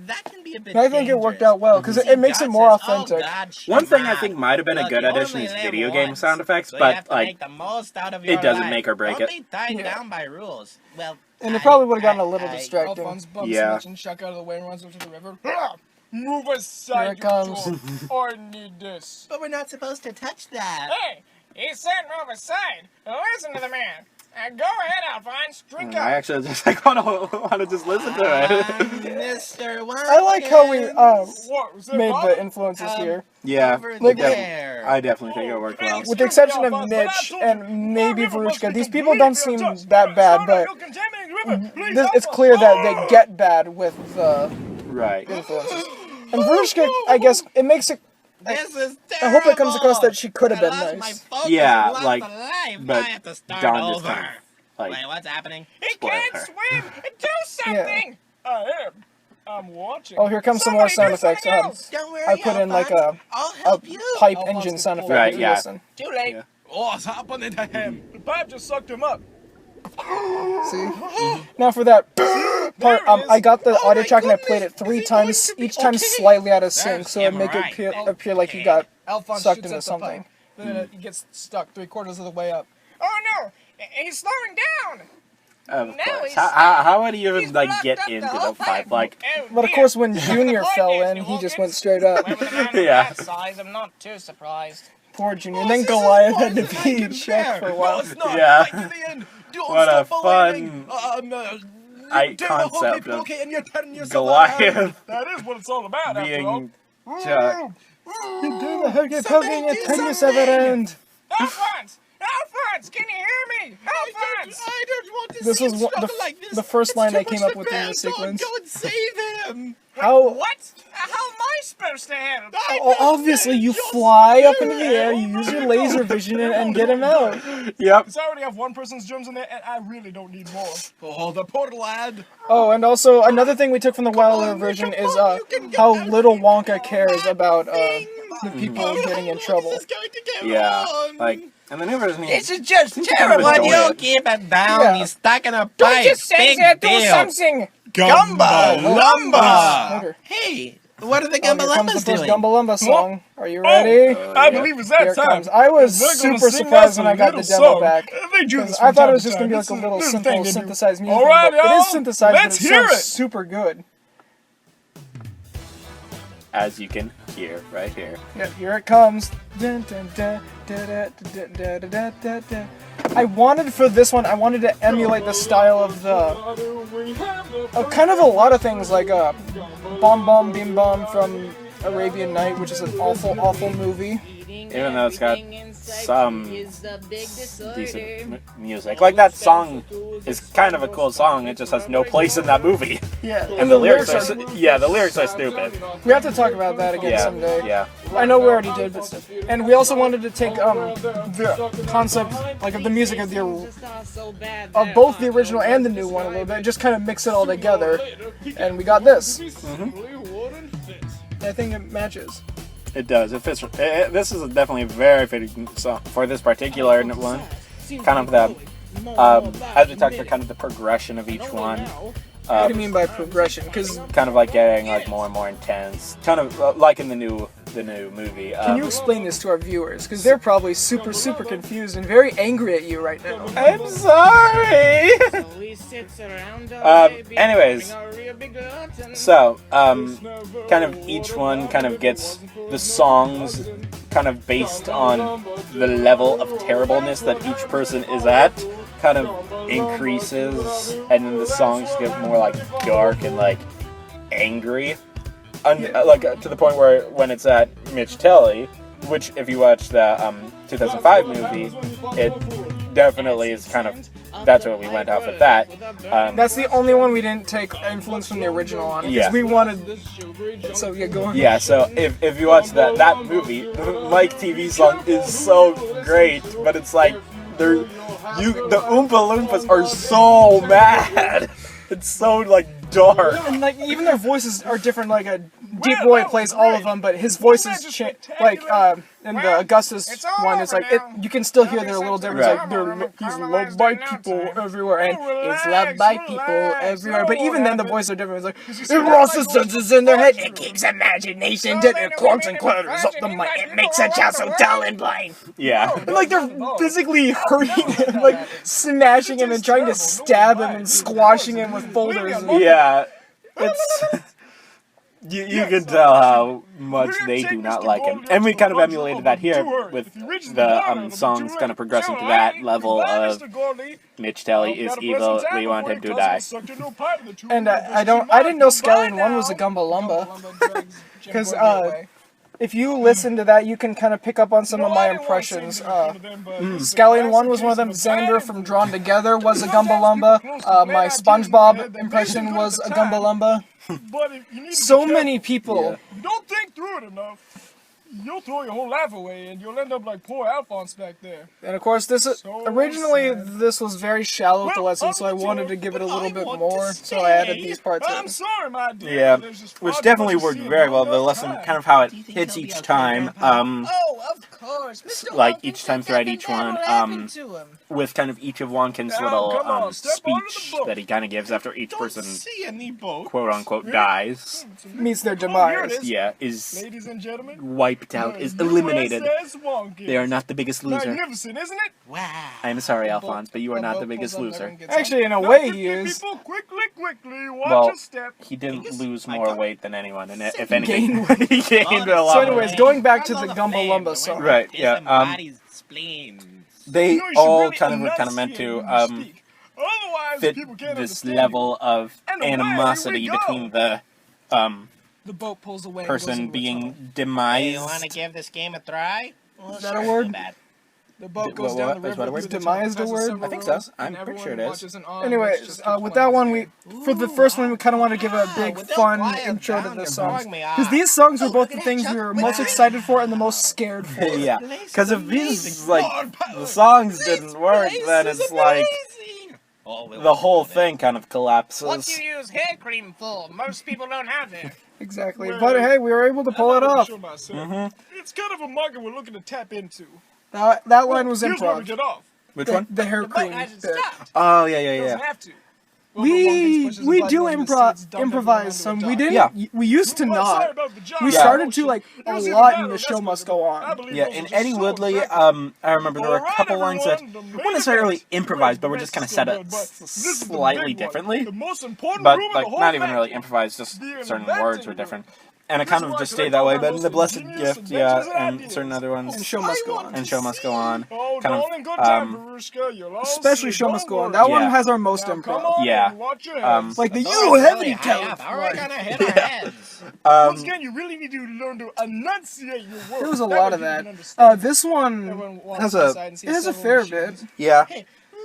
that can be a bit And I think it worked dangerous. out well because See, it makes God it more says, "Oh, authentic. God, shut One thing I up. think might have been a Look, good you addition only is live video game once, sound effects, so you but have to like make the most out of it your doesn't life. make or break Don't it. be tied Yeah. down by rules. Well, And it probably would have gotten a little I- distracting. Alphonse bumps Yeah. Mitch and Chuck out of the way and runs up to the river. Move aside, Here it you comes. dork. I need this. But we're not supposed to touch that. Hey, he said move aside. Listen to the man. Go ahead, Alphonse. Drink I up. actually just like want to just listen to it. Mr. I like how we What was that, made Bob? the influences here. Yeah, Over Like, there. I definitely think it worked well. With the exception of Mitch and maybe Verushka, these people don't seem that bad, but it's clear that they get bad with the Right. influences. And Verushka, I guess, it makes it. This is I hope it comes across terrible. that she could have I been lost nice. my focus, Yeah, I lost like, the life. but I have to start Dawn just over. kind of, like, Wait, what's happening? He Spoil can't her. swim. Do something. I am. I'm watching. Oh, here comes some more sound Somebody do effects. something else. Don't worry, I put in like Alphonse. a I'll help you. pipe Alphonse engine can sound pull effect. Right, if you yeah. listen. Too late. Yeah. What's happening to him? The pipe just sucked him up. See? Now for that part, I got the Oh audio my track and I goodness. played it 3 Is he going times, to be each time okay? slightly out of sync, That's so it make it MRI. appear like he got Alphonse sucked shoots into at the something. pipe. Then he gets stuck 3/4 of the way up. Oh no, he's slowing down. Of Now course. he's- how would he even he's like blocked get up the into whole the pipe? pipe. Like, Oh, But of dear. course, when The Junior point fell is, in, you he won't just get went straight up. Well, with a man of Yeah. that size, I'm not too surprised. Poor Junior. Oh, Then this is Goliath more had to than I be can checked bear. for a No, while. it's not. Yeah. Fight to the end. Don't What a stop believing. concept of and you're turning yourself Goliath That is what it's all about, after all. being Chuck. You're doing the hooky Somebody pokey and do turn yourself something. around. Alphonse! Alphonse, can you hear me? Alphonse! I don't want to This see was him the struggle like this. the first It's line too I came much up to with in bear. the sequence. Go and save him. How? What? How am I supposed to help? Oh, obviously, you fly up into the air, you use your laser vision and get him out. Yep. Because I already have one person's germs in there, and I really don't need more. Oh, the poor lad. Oh, and also another thing we took from the Wilder version is how little Wonka cares about the people getting in trouble. This is going to get Yeah. on. Like, and the new version. This is just Seems to kind of terrible. enjoy You it. keep it down. Yeah. He's stuck in a Don't pipe. just say Big that, do deal. something! Gumba Lumba. Later. Hey, what are the Oh, Gumba here comes the Lumbas first doing? Gumba Lumba song. Are you ready? I believe it's that Here it time. comes. I was They're gonna super sing surprised us when a I got the little demo song. back. They do this 'Cause from I thought time it was to just time. gonna be like It's a little thing simple they do. synthesized music, All right, but it is y'all. synthesized, Let's but it hear sounds it. super good. As you can hear right here. Yeah, here it comes. Dun, dun, dun, dun, dun, dun, dun, dun, dun, dun, dun. I wanted for this one, I wanted to emulate the style of kind of a lot of things like Bom Bom Bim Bom from Arabian Night, which is an awful, awful movie. Even though it's got some decent music. Like, that song is kind of a cool song, it just has no place in that movie. Yeah, And the lyrics are, yeah, the lyrics are stupid. We have to talk about that again Yeah, someday. yeah. I know we already did, but still. And we also wanted to take the concept, like, of the music of both the original and the new one a little bit, just kind of mix it all together, and we got this. I think it matches. It does. It fits. This is definitely a very fitting song for this particular one. Kind of the, as we talked about, kind of the progression of each one. What do you mean by progression? Because Kind of like getting like more and more intense. Kind of like in the new movie. can you explain this to our viewers? Because they're probably super, super confused and very angry at you right now. I'm sorry. Anyways, so kind of each one kind of gets the songs kind of based on the level of terribleness that each person is at, kind of increases, and then the songs get more like dark and like angry, like to the point where when it's at Mitch Telly, which if you watch the 2005 movie, it definitely is kind of that's what we went off with that. That's the only one we didn't take influence from the original on. Because Yeah. we wanted. So yeah, go on. Yeah, so if you watch that movie, the Mike TV song is so great, but it's like the Oompa Loompas are so mad. It's so like dark. And like even their voices are different. Like Deep Roy plays all of them, but his voice is like in the Augustus one. It's like you can still hear they're a little different. It's like he's loved by people everywhere, and he's loved by people everywhere. But even then, the voices are different. It's like it rustles senses in their head. It keeps imagination dead. It clunks and clatters up the mic. It makes a child so dull and blind. Yeah. And like they're physically hurting him, like smashing him and trying to stab him and squashing him with boulders. Yeah. It's you can tell how much they do not like him, and we kind of emulated that here with the songs kind of progressing to that level of Mitch Telly is evil. We want him to die. And I didn't know Scallion 1 was a Gumba Lumba. Because if you listen to that, you can kind of pick up on some of my impressions. Scallion 1 was one of them. Xander from Drawn Together was a Gumba Lumba. My SpongeBob impression was a Gumba Lumba. So many people. You don't think through it enough, you'll throw your whole life away, and you'll end up like poor Alphonse back there. And of course, originally this was very shallow with the lesson, so I wanted to give it a little bit more, so I added these parts I'm in. sorry, my dear. Yeah, There's just which far too definitely much to worked see very about well. The all lesson, time. kind of how it hits each time, Oh, of course. Mr. like Wonkin, each time throughout each nothing one, ever happened to him. with kind of each of Wonkin's Now, little come on, step onto the speech boat. that he kind of gives after each person See any boat? quote unquote dies. Meets their Oh, here demise. it is. Yeah, is Ladies and gentlemen, wiped out, is eliminated. USS Wonkin. They are not the biggest loser. Magnificent, isn't it? Wow. I am sorry, Alphonse, but you are not the biggest loser. Actually, in a way, he is. People, quickly, watch Well, your step. he didn't lose more weight than anyone, and if gained anything, he gained a lot. So more. anyways, going back to the Gumba Lumba song. Right, yeah, they You know, you should all really kind of were kind of meant enunciate to when you speak. Otherwise, fit people can't this understand level of And away animosity we go. between the The boat pulls away. and person goes into a being tunnel. demised. give this game a try? Is that a word? The boat What- goes down what- the is river. what a word? Is demised a word? I think so. I'm pretty sure it is. Anyways, with that one, for the first one, we kind of wanted to give a big, fun intro to the songs. Because these songs were both the things we were most excited for and the most scared for. Yeah, because if these like the songs didn't work, then it's like the whole thing kind of What collapses. do you use hair cream for? Most people don't have hair. Exactly. But hey, we were able to pull it off. It's kind of a market we're looking to tap into. That line was Here's where we improv. get off. Which one? The hair cream hasn't bit. stopped. Oh yeah, yeah, Doesn't yeah. have to. We do improvise some. We didn't. Yeah. We used to Well, sorry not. about the job. We Yeah. started to like It a was either lot that in or the that's show what must it go was. I on. believe Yeah, those in are Eddie so Woodley, effective. I remember there were a Alright, couple lines that everyone, the weren't necessarily main improvised, but were event just kind of is set so up good, but this is the slightly big one, differently. the most important But room in like the whole not even really factory. improvised, just The certain inventing words were room. different. And it This kind is of why just I stayed collect that all way, my but in the most Blessed ingenious Gift, inventions yeah, and and ideas. certain other ones, And show must go on. and Show Must Go On, Oh, kind darling, good time, Verushka. You'll all Especially see. show Don't must go on. worry. That one Yeah. has our most Now, come improv. on Yeah. and watch your Um, heads. Like the you have any talent. We're gonna hit our heads. Once again, you really need to learn to enunciate your words. There was a That lot way of people can that. understand. This one Everyone walks has a- inside and sees it has a several fair machines. bit. yeah,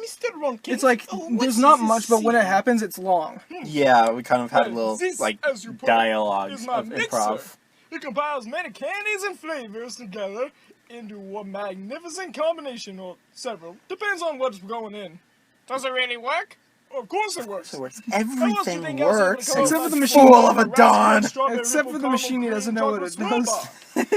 Mr. Ronkin. It's like there's not much, but when it happens, it's long. yeah. We kind of had a little This, like as you put it, dialogues is my of mixer. improv. It compiles many candies and flavors together into a magnificent combination, or several. Depends on what's going in. Does it really work? Of course it works. Everything works. Except for the machine. Full of a Don. Except for the machine, he doesn't know what it does.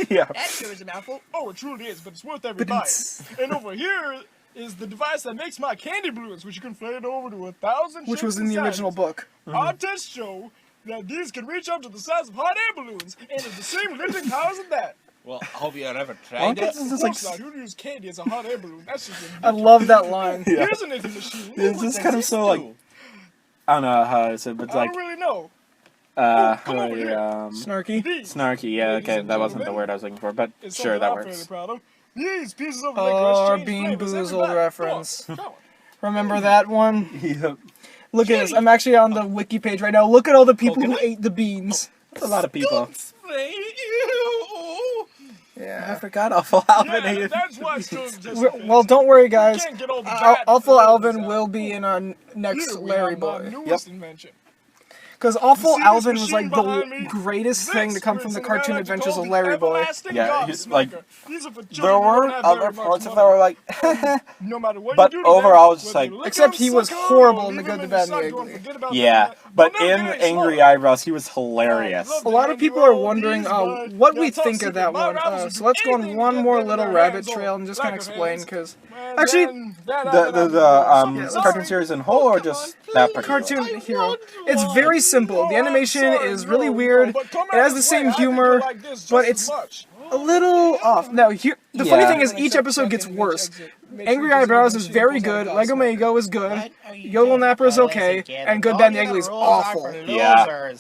Yeah. That sure is a mouthful. Oh, it truly is, but it's worth every But bite. it's- And over here is the device that makes my candy balloons, which you can inflate over to 1,000 Which shapes was in and the original sizes. book. Our tests show that these can reach up to the size of hot air balloons, and it's the same lifting powers as that. Well, hope you ever Well, tried it. it's Of just course like not. Who use candy as a hot air balloon? That's just I love that line. yeah. Here's an nifty machine. It's just kind of so like I don't know how to say, it, but it's I like don't really know. how over do you, here. Snarky. These snarky. Yeah, Ladies okay, and that wasn't the gentlemen, word I was looking for, but is sure something that I'm fairly works. proud of. These pieces of Oh, liquor our exchange Bean flavors Boozled every bite. reference. Come on. Remember that one? Yep. Look at this. I'm actually on the wiki page right now. Look at all the people who ate the beans. That's a lot of people. Ew. Yeah. I forgot Awful Alvin. Yeah, that's why it's still just Well, don't worry, guys. can't get all the bad Awful flavors Alvin out. will be in our next Here we Larry have my Boy. newest invention. Because Awful See this Alvin was machine like the behind me? greatest thing to This come from is the an Cartoon electrical Adventures of Larry Boy. everlasting Yeah, he's like- gobsmacker. These are for children There who were don't have other very much parts of money. that were like, No matter what but you do to overall, them, it's just whether like- you lick Except them, he was suck on, horrible or in The leave Good, them the Bad, and suck the on, Ugly. forget about yeah. them. But They'll in never get any Angry slower. Eyebrows, he was hilarious. A lot of people are wondering what we think of that one. So let's go on one more little rabbit trail and just kind of explain, because actually, The cartoon series in whole, or just that particular? Cartoon Hero, it's very simple. The animation is really weird. It has the same humor, but it's a little off. Now, the funny Yeah. thing is each episode gets worse. Angry Eyebrows is very good, Lego Mego is good, Yodel Napper is okay, and Good, Bad, and the Ugly is awful. Yeah.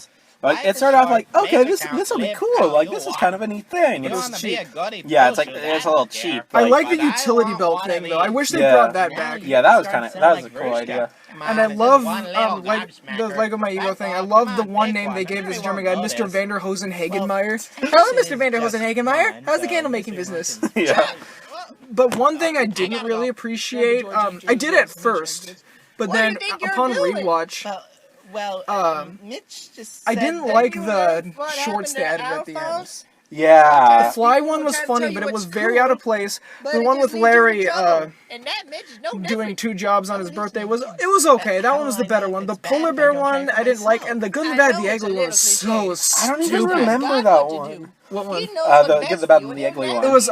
Like it started off like, okay, this will be cool. Like this is kind of a neat thing. It was cheap. Yeah, it's like it's a little cheap. I Like, like the utility belt thing though. I wish they Yeah. brought that back. yeah, that was a cool idea. And I love like the Lego My Ego thing. I love the one name they gave this German guy, Mr. Vanderhosen Hagenmeyer. Hello, Mr. Vanderhosen Hagenmeyer. How's the candle making business? Yeah. But one thing I didn't really appreciate, I did at first, but then upon rewatch, Mitch just I said didn't that like you the were- shorts they added at the end. The Yeah. Fly one was funny, but it was very out of place. The one with Larry and that Mitch is no doing 2 jobs on his birthday was okay. That one was the better one. The Polar Bear one I didn't like, and the Good, the Bad, the Ugly one was so I don't even stupid. remember that one. What one? The Good, the Bad, and the Ugly one. It was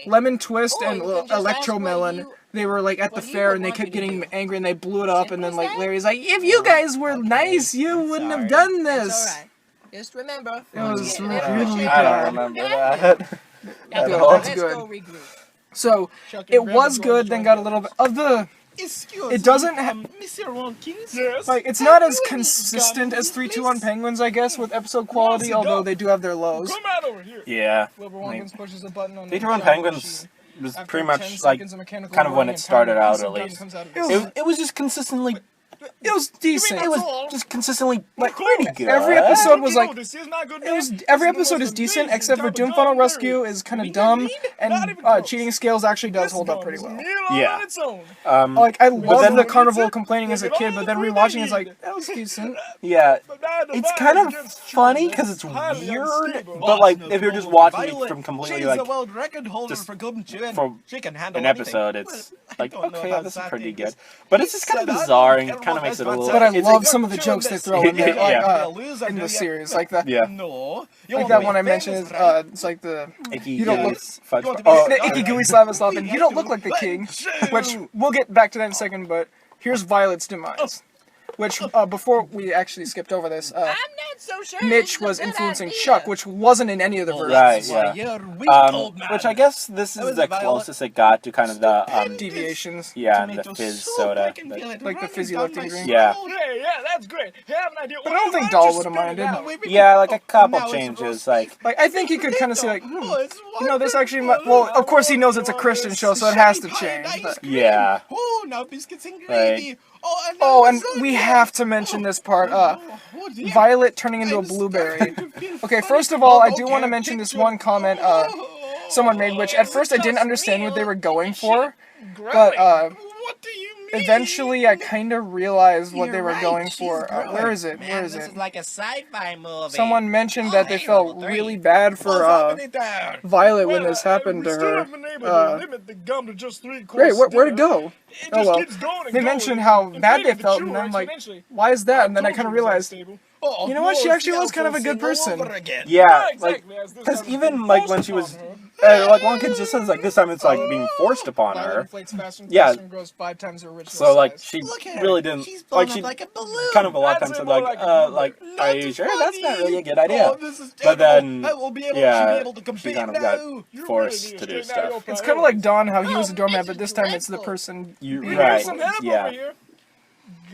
Lemon Twist and Electro Melon. They were like at the fair and they kept getting angry and they blew it up. And then like Larry's like, if you guys were nice, you wouldn't have done this. Just remember. It was really I don't bad. remember that. That's good. So it was good. Then got a little bit of the. It doesn't Mr. Watkins? Yes. like it's not as consistent as 3-2-1 Penguins, I guess, with episode quality. Although they do have their lows. Come out over here. Yeah. Wilbur Watkins pushes a button on the 3-2-1 giant Penguins machine. was After pretty 10 much like seconds, a mechanical kind of when running it and started tiny out piece at of gum least. comes out of his- It was just consistently. It was decent. It was just consistently like pretty good. Every episode was like this is not good. it was. Every episode is decent except for Doom Funnel Rescue is kind of dumb, and Cheating Scales actually does hold up pretty well. Yeah. Yeah. Like I loved then- the carnival complaining as a kid, but then rewatching it's like that was decent. Yeah, it's kind of funny because it's weird, but like if you're just watching it from completely She's like the world record holder just for gum chewing. from She can handle an anything. episode, it's like don't know okay, how yeah, this is sad pretty it good, is. but it's just kind of bizarre and it kind of makes it a little. But I it's love like- some of the jokes they throw in there, Yeah. like in the series, like that. Yeah. No. Like that one I mentioned is it's like the Icky you don't look. Gooey's fudge. you want to be Oh, The Icky Gooey Slavaslav, and you don't look like the king, which we'll get back to that in a second. But here's Violet's demise, which before we actually skipped over this, I'm not so sure. Mitch was influencing Chuck, which wasn't in any of the versions. Right, Why, yeah. you're weak, old man. Which I guess this was is the Violet. closest it got to kind of the Deviations. yeah, and the Tomato fizz soup, soda. I can feel it Like the running fizzy down lifting my drink. Yeah. throat. Yeah, yeah, that's great. Hey, I have an idea. But I don't think Doll would have minded. Yeah, like a couple Now it's changes, roast like Like I think he could kind of see like, Oh, it's you know, this actually might, well, of course he knows it's a Christian show, so it has to change. But. yeah. Oh, now biscuits and gravy. Oh, and we have to mention this part. Violet turning into a blueberry. Okay, first of all, I do want to mention this one comment someone made, which at first I didn't understand what they were going for, but What do you mean? eventually I kind of realized what they were You're going right, for. she's Where is it? Man, Where is this it? is like a sci-fi movie. Someone mentioned that they hey, felt level 3. really bad for Violet when this happened to her. Limit the gum to just 3 Great, courses. where'd it go? It Oh just well. keeps going and They going. mentioned how bad they Inflated the felt, chew and I'm like, exponentially. why is that? And then I kind of told you it was realized, unstable. Oh, you know what? She no, actually was kind of a Alpha good thing all person. over again. Yeah, Yeah, like exactly. As this because time is even being like forced when she was upon her. like one kid just says like this time it's like being forced upon Violet her. inflates faster and Yeah. faster and grows 5 times her original So like size. she Look at her. really didn't She's blown like up she like a balloon. kind of a lot of I'd times say said more like like a are you sure that's not really a good idea? Oh, this is But terrible. then I will be able, yeah, should be able to she compete kind of now. got You forced really to need do straighten out your stuff. It's kind of like Don, how he was a Oh, doormat, this but is this time it's the dreadful. person. You being right, Some help over yeah. here.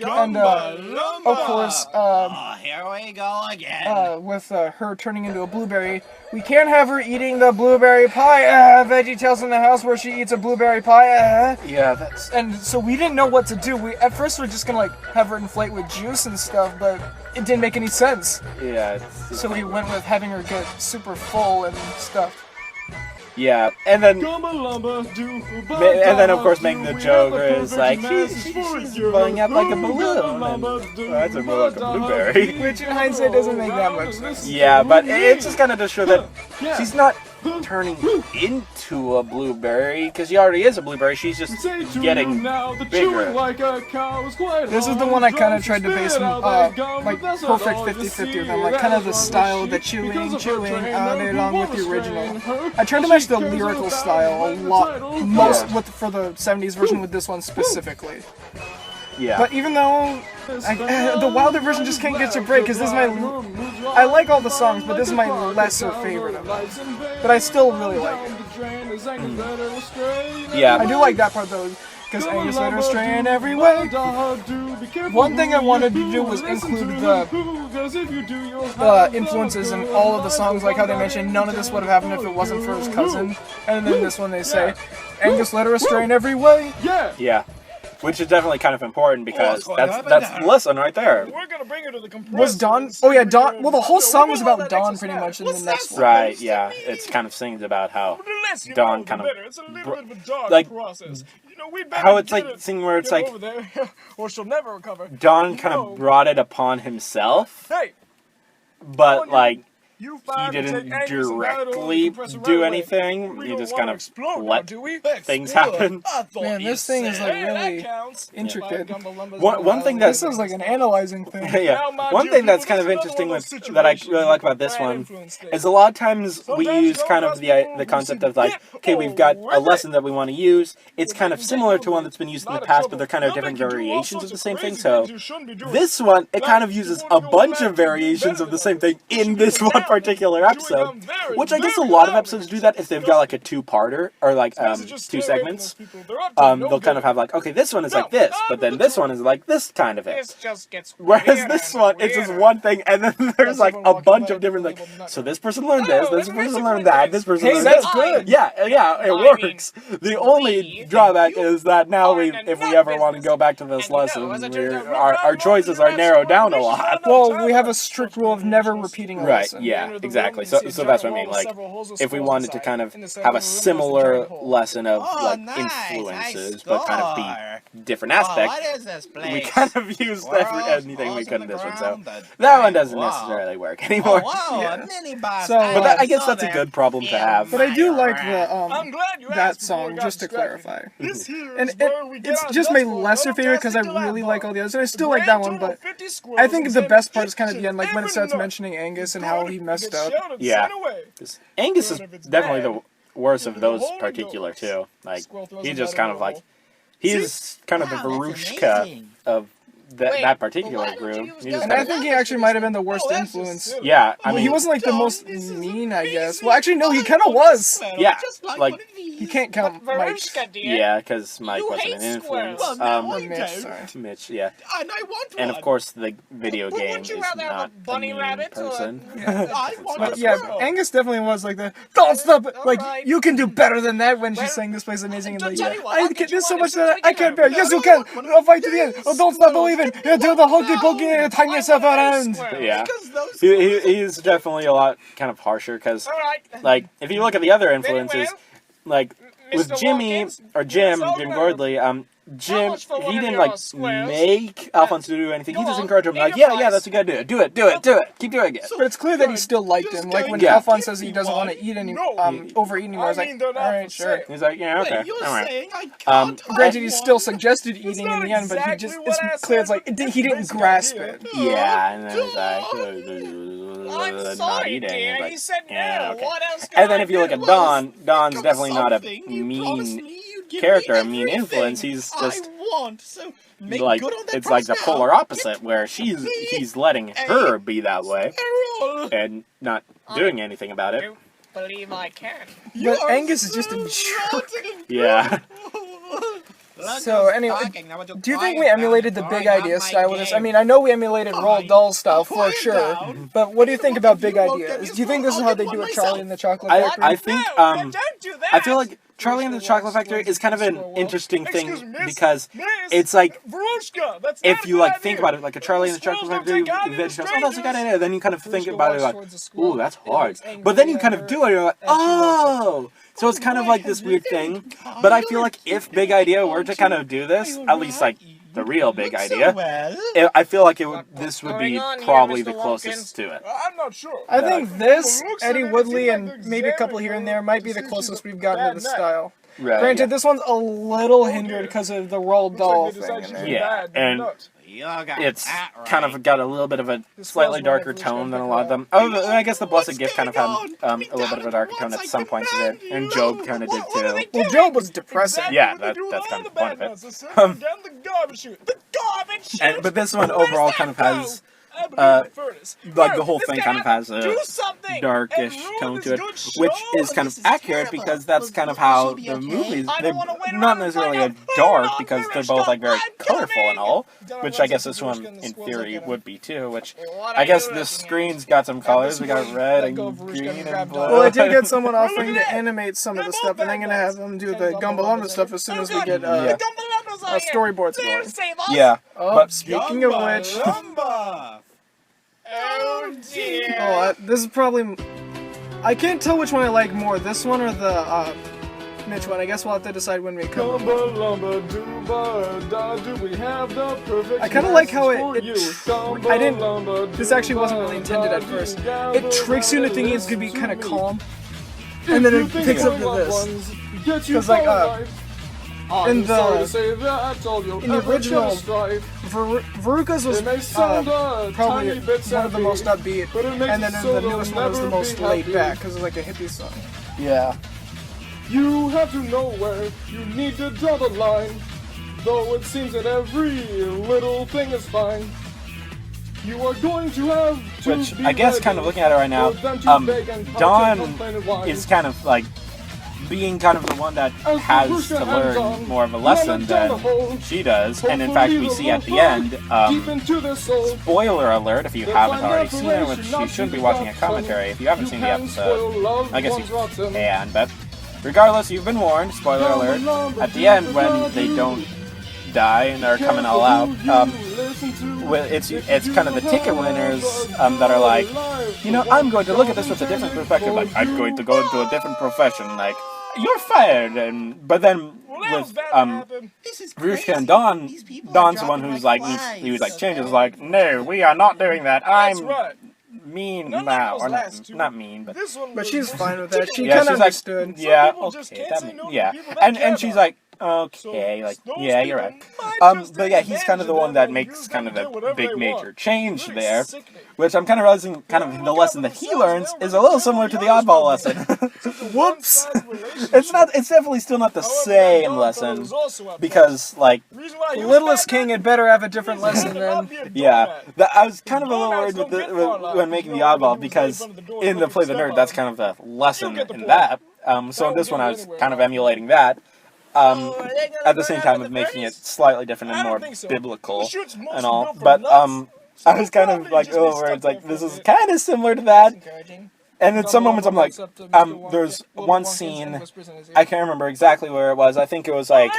And of course, Oh, here we go again. with her turning into a blueberry, we can't have her eating the blueberry pie. VeggieTales in the house where she eats a blueberry pie. Yeah, that's And so we didn't know what to do. We at first we were just gonna like have her inflate with juice and stuff, but it didn't make any sense. yeah. It's So we went with having her get super full and stuff. Yeah, and then Gumba lumba do. and then of course making the joke where it's like she's blowing up like a balloon. And, well, that's more like a blueberry. Which in hindsight doesn't make that much sense. Yeah, but it's just kind of to show that she's not turning into a blueberry because she already is a blueberry. She's just getting bigger. This is the one I kind of tried to base like perfect 50-50 with them, like kind of the style, the chewing along with the original. I tried to match the lyrical style a lot, for the 70s version with this one specifically. Yeah. But even though the Wilder version just can't get a break, because this is I like all the songs, but this is my lesser favorite of them. But I still really like it. Yeah. I do like that part though, because Angus let her stray in every way. One thing I wanted to do was include the influences in all of the songs, like how they mentioned none of this would have happened if it wasn't for his cousin. And then this one they say, Angus led her astray in every way. Yeah. Which is definitely kind of important because that's the lesson right there. We're gonna bring her to the compressor. Was Dawn? Oh yeah, Dawn. Well, the whole song was about Dawn pretty much in the next one. Right, yeah. It's kind of sings about how Dawn kind of It's a little bit of a dark like process. You know, we better how it's get like it- singing where it's get like over there, or she'll never recover. Dawn kind of brought it upon himself, Hey, but like you he five and didn't take Angus and ride it over the directly compressor right do away. anything. We He don't just wanna kind of explode now, let do we? things happen. Man, this thing is like Hey, that really counts. intricate. One thing This that is like an analyzing thing. yeah, Now, mind one you, thing that's people, kind of this is interesting another with one of those that I situations really like about where this bad one influence stays. is a lot of times we Sometimes use you kind don't of trust people the who concept see of like, the okay, we've got a right lesson that we want to use. It's kind of People similar get to one that's been used in the lot of past, but trouble. they're kind of They'll different make you do all variations of sorts the same thing. crazy So things you shouldn't be doing. this one, it Like, kind of you uses wanna a go bunch back of to variations better of the than same that. thing in You this should one now particular doing episode, them very, which I guess a very lot of loudly. episodes do that if they've got like a two-parter or like So just stay two away from segments. those people. They're up to no They'll kind of good. have like, okay, this one is like this, but then this one is like this kind of it. This just gets Whereas weirder this and one, it's just weirder. one thing, and then there's like a bunch of different like. So this person learned this, this person learned that, this person Hey, learned that's this. good. Yeah, it works. The only drawback is that now if we ever want to go back to this lesson, our choices are narrowed down a lot. Well, we have a strict rule of never repeating a Right, lesson. yeah, exactly. So that's what I mean. Like, if we wanted to kind of have a similar lesson of like influences, but kind of be different aspects, What is this place? we kind of used Squirrels, anything we holes could in in the this one. So ground, that one doesn't wow. necessarily work Oh, anymore. wow, Yeah. a mini boss. So, But I guess saw that's a that good problem to have. But I do like the I'm glad you that asked before song, we got just to distracted. clarify. This here And is where we get it's our just my nuts for lesser a favorite because I fantastic really lab like bar. all the others. And I still The like that grand one, total but 50 I squirrels think is the in best part is each kind of the end, like when it and starts every nut. mentioning Angus and how he messed Gets up. shouted and Yeah. sent away. Angus is But if it's definitely bad, the worst of the those Holy particular Ghost. too. Like Squirrel throws he's a just nut kind in of the like hole. he's kind of the Wow, that's Verushka amazing. of Wait, that but particular why don't you group. use He just And I kind of, think he actually might have been the worst Oh, that's just influence. silly. yeah, I Well, mean, he wasn't like the Tom, most this is mean, I guess. amazing. Well, actually, no, he kind of was. Yeah, Just like, like- one of these. You can't count Mike. Verushka, dear. yeah, because Mike You wasn't hate an influence. squirrels. Well, no, Or I Mitch, don't. sorry. Mitch, yeah, And I want and one. of course the video But game wouldn't is you rather have a not a bunny mean rabbit or a- person. I want But a yeah, squirrel. Angus definitely was like the don't stop it. Like Alright. you can do better than that when Well, she's saying this place is amazing and I'll like tell you what, I I'll can get you there's so one much as soon as that we I get can't out. bear. Yes, you can. I'll fight to the end. Oh, don't stop believing. You do the hokey pokey and time yourself around. Squirrel. Yeah, Because those he's definitely a lot kind of harsher because All right. like if you look at the other Very influences, well. like with Mr. Jimmy Watkins, or Jim so Jim loud. Gordley, Jim much for one he of didn't your like squares? make Alphonse do anything. He Go just on, encouraged him eat like, your yeah, price. that's a good idea. Do it, keep doing it. But it's clear that he still liked him. Like when Yeah. Alphonse says he doesn't want to eat any No. overeat anymore, I was I like, mean, they're all not right, for sure. sale. He's like, yeah, okay, Wait, you're all right. saying I can't Granted, have he one? still suggested eating in not the end, but he exactly just what it's I clear said, it's like but he didn't basic grasp idea. it. Yeah, and then he's like, I'm not sorry, eating. dear. He's like, He said no. yeah, okay. What else can And then I if you look do? at Don, Don's Think of definitely not a something. You promised mean me you'd give character, me a mean everything influence. He's just I want. So make like good on that it's like the promise now. polar opposite Get where he's letting her be that way squirrel. and not doing anything about it. You believe I can. You But are Angus is just a so jerk. Yeah. So, anyway, do you think we emulated the Big Idea style with this? I mean, I know we emulated Roald Dahl style for Quiet sure, down. but what do you think about Big You won't get Ideas? me Do you think this is I'll how get they one do it, myself. Charlie and the Chocolate I Factory? think No, don't do that. I feel like Charlie and the Chocolate Factory is kind of an interesting Excuse thing me, miss, because miss, it's like Verushka, that's if not a you good like think idea. about it, like a Charlie and the Squirrels Chocolate don't Factory, take kindly to oh, that's a good strangers. idea. Then you kind of think Verushka about it walks like, towards the squirrel. ooh, that's It hard. looks angry But then you at kind of her, do it, and you're like, and she walks oh. So it's kind of like this weird thing. But I feel like if Big Idea were to kind of do this, at least like the real Big Idea, I feel like this would be probably the closest to it. I'm not sure. I think this, Eddie Woodley, and maybe a couple here and there might be the closest we've gotten to the style. Right. Granted, this one's a little hindered because of the Roald Dahl thing in there. Yeah, and it's kind of got a little bit of a slightly darker tone than a lot of them. Oh, I guess the Blessed Gift kind of had a little bit of a darker tone at some points of it, and Job kind of did too. Well, Job was depressing. Yeah, that's kind of the point of it. The garbage chute. The garbage chute. But this one overall kind of has, like the whole thing kind of has a darkish tone to it, which is kind of accurate because that's kind of how the movies, they're not necessarily dark because they're both like very colorful and all, which I guess this one in theory would be too, which I guess this screen's got some colors. We got red and green and blue. Well, I did get someone offering to animate some of the stuff, and I'm going to have them do the Gumbalumba stuff as soon as we get storyboards going. Yeah. But Speaking of which... Oh dear. Oh, this is probably... I can't tell which one I like more, this one or the Mitch one. I guess we'll have to decide when we come. I kind of like how I didn't... This actually wasn't really intended at first. It tricks you into thinking it's going to be kind of calm. And then it picks up to this. Because like, in the original, Veruca's was probably one of the most upbeat, and then in the newest one was the most laid back because it's like a hippie song. yeah. You have to know where you need to draw the line, though it seems that every little thing is fine. You are going to have to Which be I guess ready kind of looking at it right now, for them to beg and Dawn complain and whine. is kind of like being kind of the one that has to learn more of a lesson than she does, and in fact we see at the end, deep into their soul. spoiler alert if you haven't already seen it, which you shouldn't be watching a commentary if you haven't seen the episode, I guess you can, but regardless, you've been warned, spoiler alert, at the end when they don't die and are coming all out, it's kind of the ticket winners that are like, you know, I'm going to look at this with a different perspective, like, I'm going to go into a different profession, like, you're fired, but then with Veruca and Dawn's the one who's like, he was like, changes, like, no, we are not doing that, I'm mean now, or not mean, But she's fine with that. She yeah, kind of she's understood. like, yeah, okay, and she's like, okay, like, yeah, you're right. But yeah, he's kind of the one that makes kind of a big major change there, which I'm kind of realizing kind of the lesson that he learns is a little similar to the oddball lesson. Whoops! It's definitely still not the same lesson, because, like, Littlest King had better have a different lesson then. yeah, I was kind of a little worried when making the oddball, because in the Play the Nerd, that's kind of the lesson in that. So in this one, I was kind of emulating that. At the same time of making it slightly different and more biblical and all. But I was kind of like, oh, where it's like, this is kind of similar to that. And in some moments I'm like, there's one scene, I can't remember exactly where it was, I think it was like,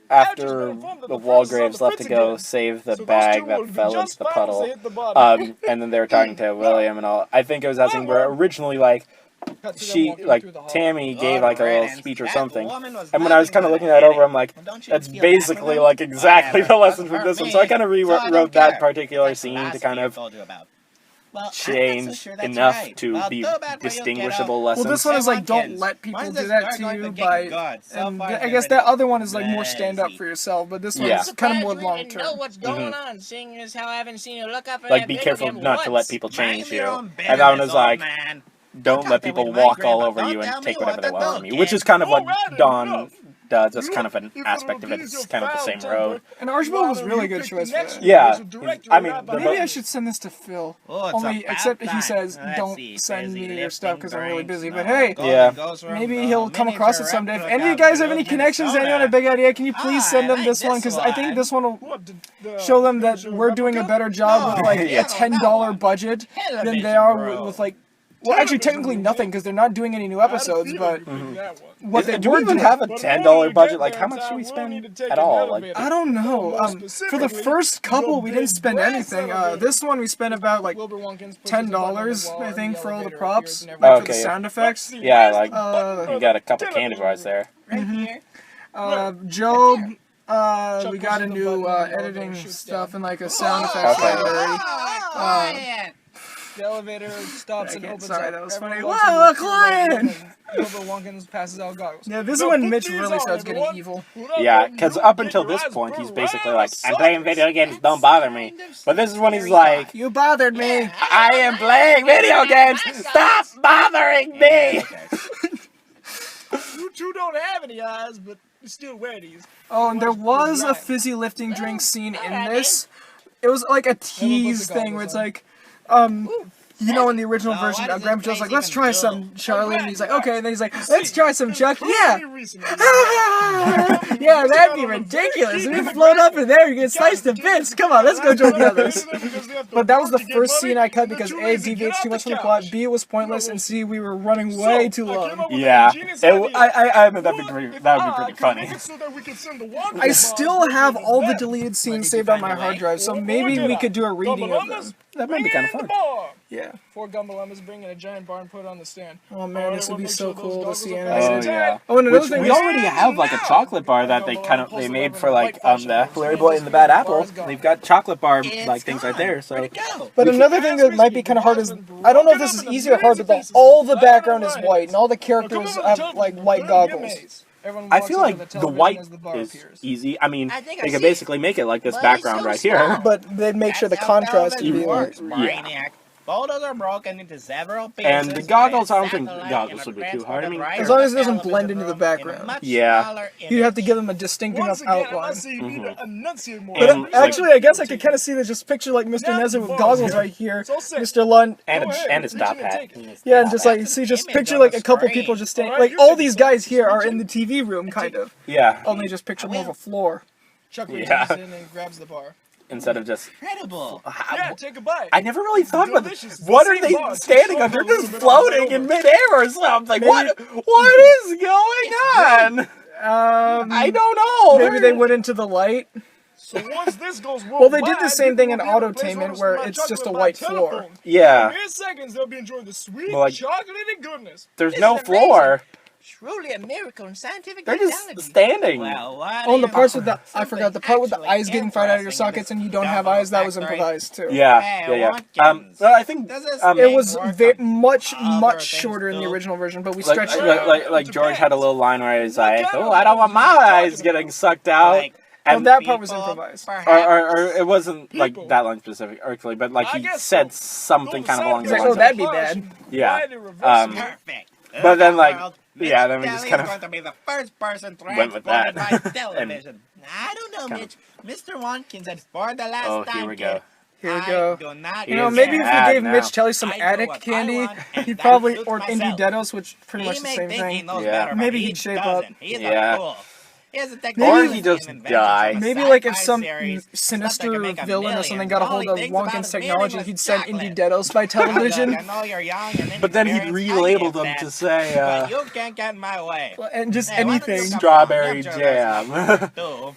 after the Walgraves left to go save the bag that fell into the puddle, and then they were talking to William and all, I think it was that scene where originally, like, Tammy gave like a little speech or something, and when I was kind of looking that over, I'm like, that's basically like exactly the lesson from this one, so I kind of rewrote that particular scene to kind of change enough to be distinguishable lessons. Well, this one is like, don't let people do that to you by, and I guess that other one is like more stand up for yourself, but this one is kind of more long term. Know what's going on, seeing as how I haven't seen you look up at Like, that be video careful game not to let once. people change you. And that one is like, don't let people walk all over you and take whatever they want from you, which is kind of what Dawn does. That's kind of an aspect of it. It's kind of the same road. And Archibald was really good choice for that. Yeah, I mean, Maybe I should send this to Phil. Only, except he says, don't send me your stuff because I'm really busy. But hey, yeah. maybe he'll come across it someday. If any of you guys have any connections, anyone a big idea, can you please send them this one? Because I think this one will show them that we're doing a better job with like a $10 budget than they are with like Well, actually, technically nothing because they're not doing any new episodes. But what they Do were we even doing, have a $10 budget? Like, how much do we spend at all? Like, I don't know. For the first couple, we didn't spend anything. This one we spent about like $10, I think, for all the props, like for the Okay. sound effects. yeah, like you got a couple candy bars there. Right here. Job, we got a new editing stuff and like a sound effects Okay. library. Quiet. The elevator stops and opens Sorry, up. that was Everyone funny. walks Whoa, into a client! Wilbur Wonkins passes out goggles. Yeah, this is Now when put Mitch these really on, starts getting everyone. evil. Yeah, because up until this point, he's basically like, I'm playing video games, don't bother me. But this is when he's like, You bothered me. I am playing video games, stop bothering me! You two don't have any eyes, but you still wear these. Oh, and there was a fizzy lifting drink scene in this. It was like a tease thing where it's like, you know, in the original version, Grandpa Joe's like, let's try some, Charlie, and he's like, okay, and then he's like, let's try some, Chuck, yeah. Yeah, that'd be ridiculous. If we float up in there, you get sliced to bits. Come on, let's go join the others. But that was the first scene I cut because A, deviates too much from the plot, B, it was pointless, and C, we were running way too long. Yeah, I admit that would be pretty funny. I still have all the deleted scenes saved on my hard drive, so maybe we could do a reading of them. That might be kind of fun. Yeah. Four Gumbalummas bring in a giant bar and put it on the stand. Oh man, this would be so cool to see Oh animated. yeah. Oh, and another Which thing we is, already have like a chocolate bar that they made for like the Larry Boy and the Bad Apple. They've got chocolate bar like things right there. So but another thing that might be kind of hard is, I don't know if this is easy or hard, but all the background is white and all the characters have like white goggles. I feel like the white is easy. I mean, they could basically make it like this background right here. But they'd make sure the contrast would be like. Yeah. Photos are broken into several pieces. And the goggles, I don't think goggles would be too hard. I mean, As long as it doesn't blend into the background. Yeah. You'd have to give them a distinct enough outline. But And, like- actually, I guess I could kind of see that, just picture like Mr. Nezza with goggles right here, Mr. Lund, and his top hat. yeah, and just like, see, just picture like a couple people just standing, like all these guys here are in the TV room, kind of. Yeah. Only just picture more of a floor. Chuck Yeah. reaches in and grabs the bar. Instead of just. Incredible. Yeah, take a bite. I never really thought about this. Delicious. What are they Bar, standing so under? a little Just bit floating over. in midair or something. What is going on? I don't know. Maybe they went into the light. So once this goes Well, they did the worldwide, same thing in people will be able to place Autotainment orders where for my it's just a chocolate white by floor. telephone. Yeah. In mere seconds, they'll be enjoying the sweet But, like, chocolate and goodness. There's This no is amazing. floor. Truly a miracle in scientific They're vitality. just standing. Well, what Oh, and the if parts with the, I forgot, the part with the actually eyes getting fired out of your interesting sockets in and you this don't have Gumbo eyes, that was factory? improvised too. Yeah. Watkins. Well, I think Does this um, It was work on much other things shorter in the too? original version, but we like, stretched it. like George had a little line where he's like, "Oh, I don't want my eyes getting sucked out." Like, And that part was people, improvised. perhaps, or it wasn't like that line specific, actually, but like I he guess said so. something kind of along He's the like, lines. oh, that'd be bad. Yeah. Perfect. But then, like, World, yeah, Mitch then we just Daly kind is of going to be the first person went with that. transported by television. I don't know, Kind Mitch. Mr. Watkins said for the last Oh, time. here we go. kid, Here we I go. do not You know, He's maybe if mad we gave now. Mitch Telly some I know attic what I candy, want, and he'd that probably, suits or myself. Indie Dedos, which pretty He much the may same think he thing. knows Yeah. better, but Maybe he he'd shape doesn't. up. He's Yeah. a fool. He has a Or technology he just and inventions die. from a Maybe like if sci-fi some series, sinister stuff that can make a villain or million. something got a All hold he of thinks about Wonkin's is winning technology, with he'd send chocolate. Indie Dedos by television. I know you're young and But then he'd inexperienced. I relabel get them that. to say But you can't get in my way. And just Hey, why don't you anything. come strawberry on, you're jam. too.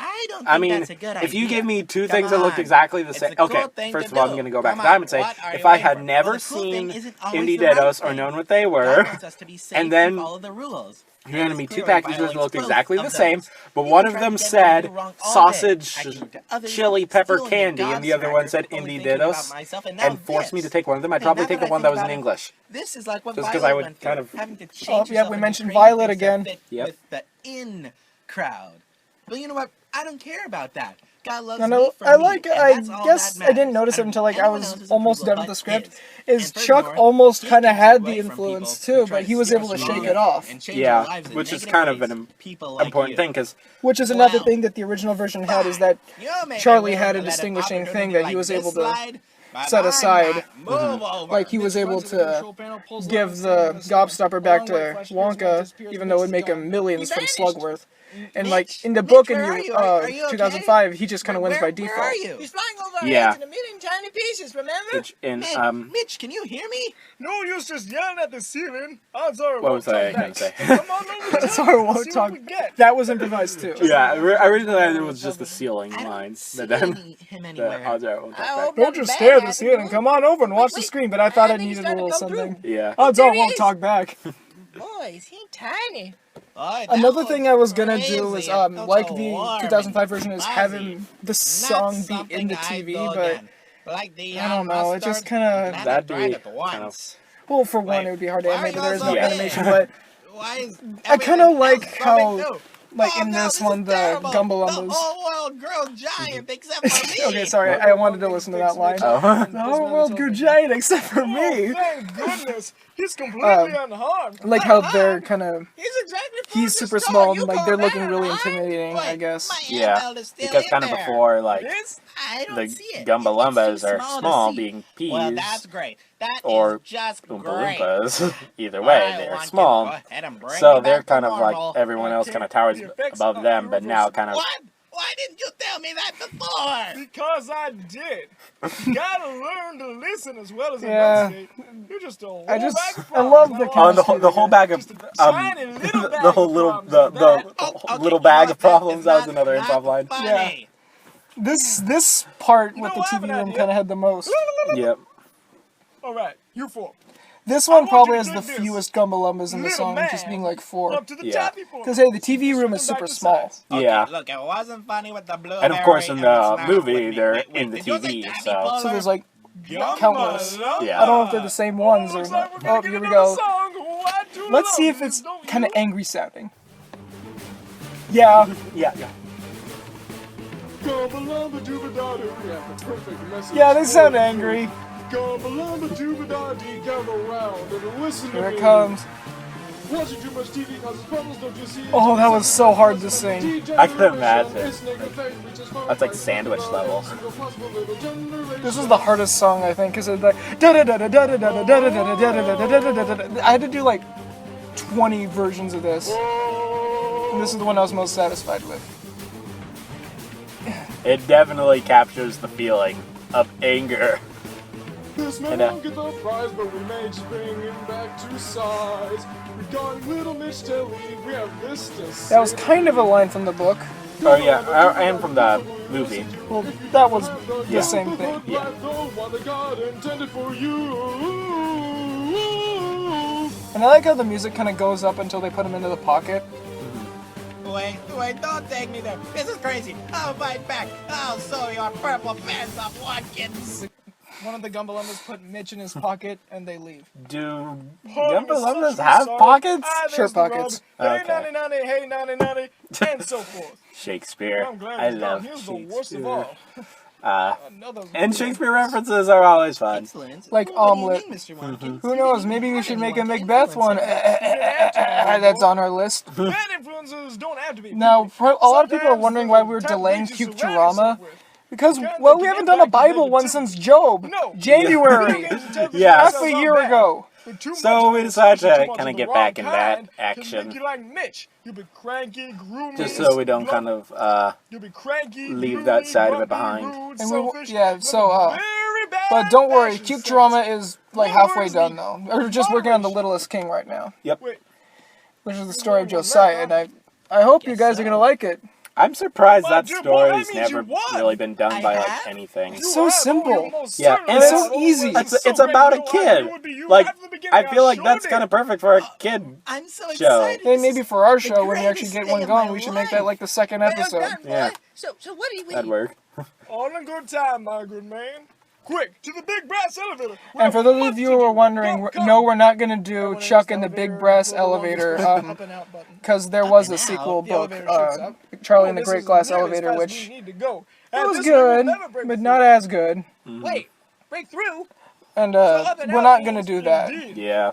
I don't think I mean, that's a good if you idea. give me two Come things that looked on. exactly the It's same, a cool okay. thing First to of all, I'm do. gonna go back Come in time on, and say, what are if you I waiting had for? never Well, the cool thing seen isn't always Indie the right Dedos or thing. known what they God were, wants us to be safe and then follow the rules. you handed me two Clearly packages violates that looked both exactly of the same, those. but You one can of try them to get said me wrong all sausage, day. I can do other chili things, pepper stealing candy, your and the other one said only Indie thinking about Dedos, myself, and and now forced me this. to take one of them. I'd And probably now take that the I one that think was in about it, English. This is like what Just 'cause Violet I would went kind through, of- having to change Oh, yeah, yourself we and mentioned train Violet things to again. fit Yep. With the in crowd. But you know what? I don't care about that. God loves No, me no, for I me, like. and I that's all guess that I didn't matters. notice it don't until like I anyone was else's almost approval done with the but script. his. Is And Chuck furthermore, almost he kind of keeps had away the from influence people too, who try but he to was steer able to us shake wrong it off, and change Yeah, our lives in which is negative kind of ways. an People like important you. thing, because which is another Wow. thing that the original version had. Is that You may be Charlie willing had to a let an distinguishing opportunity thing that he like was this able to. slide, set aside. Move over. Like he was able Runs to the to control panel, pulls give lever, the and gobstopper back long to white flash appears when it Wonka, disappears, even though it would it's make him gone. millions He from vanished. Slugworth. And Mitch, like in the Mitch, book in where are you? Are you okay? 2005, he just kind of wins by Where default. are you? He's flying over our Yeah. heads in a million tiny pieces, remember? Which in Mitch, can you hear me? No use just yelling at the ceiling. I'm sorry. What was I gonna say? Come on over to Sorry, town, won't see talk. what we get. That was improvised too. yeah, originally it was just the ceiling I don't lines, see but then him the anywhere. odds are it won't I talk hope back. Don't just stare at the ceiling. Come on over and watch the screen. But I thought I think he's needed a trying to little come through. something. Yeah. Odds are There he won't is. talk back. Boy, is he tiny. Boy, that Another was thing I was gonna crazy. do is It felt like so the warm 2005 and version is fuzzy. having the song Not be in something the I'd TV, go but again. Like the I don't know, it just mustard, kinda- not That'd tried be it kind once. well, for one, Wait, it would be hard to why animate, are but you there's so no big? animation. But Why is I kind of everything like else how, so big too? like Oh, in no, this is one, the terrible. Gumbalumbas. The whole world grew giant except for me. Okay, sorry, I wanted to listen to that line. Oh. The whole world grew giant except for me. Oh, thank goodness. He's completely unharmed. Like how they're kind of He's exactly he's super small and like they're looking really intimidating, I Wait, guess. my Yeah, handheld is still because in kind of there. before like This? I don't the see it. Gumbalumbas It's too are to small, see. being peas, Well, that's great. That or is just Oompa great. Loompas. Either way, I they're want you to small, go ahead and bring so me they're back kind to of like normal. everyone else kind of towers The effects above are them, but now kind of What? Why didn't you tell me that before? Because I did. You gotta learn to listen as well as Yeah. enunciate. You're just a whole I just- bag of I love problems, the not oh, all chemistry. the whole bag of tiny little bag the whole of little problems the like that. Oh, okay, little you bag know of what? problems. That was It's another not improv line. funny. This part You with know, the I have TV an room idea. kind of had the most. Yep. All right, you four. This I one want probably you has to the take this fewest Gumbalumbas in the little song, man just being like 4. Up to the Yeah. toppy point. Because hey, the TV room is Switch them super back to small. size. Okay, Yeah. look, it wasn't funny with the blue. And of course, in and the it's not movie, with me. they're Wait, in the did you say TV, Daddy so- Polar? So there's like Gumbalumba. countless. Yeah. I don't know if they're the same ones or Looks like not. we're gonna Oh, get here we another go. song. What do Let's see love if is, it's don't kind of you? angry sounding. Yeah. Yeah. Gumbalumba dooba-da-doo. Yeah, the perfect message. Yeah, they sound for you. angry. Gumbalumba dooba-da-dee, gather round and listen to Here me. it comes. Watching too much TV causes problems, don't you see? Oh, that was so hard to sing. I can imagine. That's like sandwich level. This was the hardest song I think, because it's like da da da da da da da da da da da da da da da. I had to do like 20 versions of this, and this is the one I was most satisfied with. It definitely captures the feeling of anger. This man And, won't get the prize, but we may just bring him back to size. Regarding Little Mitch Telly, we have this to say. That was kind of a line from the book. Oh yeah, I am from the movie. Well, that was Yeah. the same thing. Yeah. And I like how the music kind of goes up until they put him into the pocket. Wait, don't take me there. This is crazy. I'll fight back. I'll sew your purple pants up, Watkins. One of the Gumbalumbas put Mitch in his pocket, and they leave. Do Gumbalumbas have pockets? Sure, pockets. Hey, Okay. nanny, nanny, hey, nanny, nanny, and so forth. Shakespeare. I'm glad I he's love gone. He's the worst of Shakespeare. all. Another And Shakespeare references are always fun. Excellent. Like What do you omelet. mean, Mr. Watkins? Who knows? Maybe we should make a Macbeth one. That's on our list. Bad influences don't have to be. Now, people. a lot of people are Sometimes wondering the why we were type delaying leads you Cute surround Drama. yourself with. Because, You well, can't we make haven't it done a back to Bible one negativity. since Job. No. January. Yeah. Half a year ago. So we decided to kinda get back in that action. Make you like Mitch. You'll be cranky, groomy, Just so we don't kind of You'll be cranky, leave that side of it grumpy, behind. rude, And selfish, yeah, so, very bad But don't worry, fashion Cute sense. Drama is like No halfway words done needed. though. We're just working on The Moderation. Littlest King right now, Wait, which is the story of Josiah, and I hope you guys are gonna like it. I'm surprised Well, that dude, story well, that has means you never won. really been done I by like have? anything. It's so simple. Yeah, certainly and it's have. so easy. It's about a kid. Like, I feel like that's kind of perfect for a kid. I'm so Show. excited. And maybe for our the show, when we actually greatest get day one of going, my we should make that life. like the second Well episode. done, boy. Yeah. So what do we? That'd work. All in good time, my good man. Quick, to the big brass elevator. We And have for those much of to you who are do. wondering, Come, no, come. we're not gonna do Chuck and the Big Brass Elevator, Up and out button. because there was a and out. sequel The book, elevator shoots up. Charlie Oh, and the this Great is Glass nearly as Elevator, fast as which we need to go. it And was this way we'll good, never break but through. not as good. Wait, break through. And Up and we're out not means gonna do that. indeed. Yeah.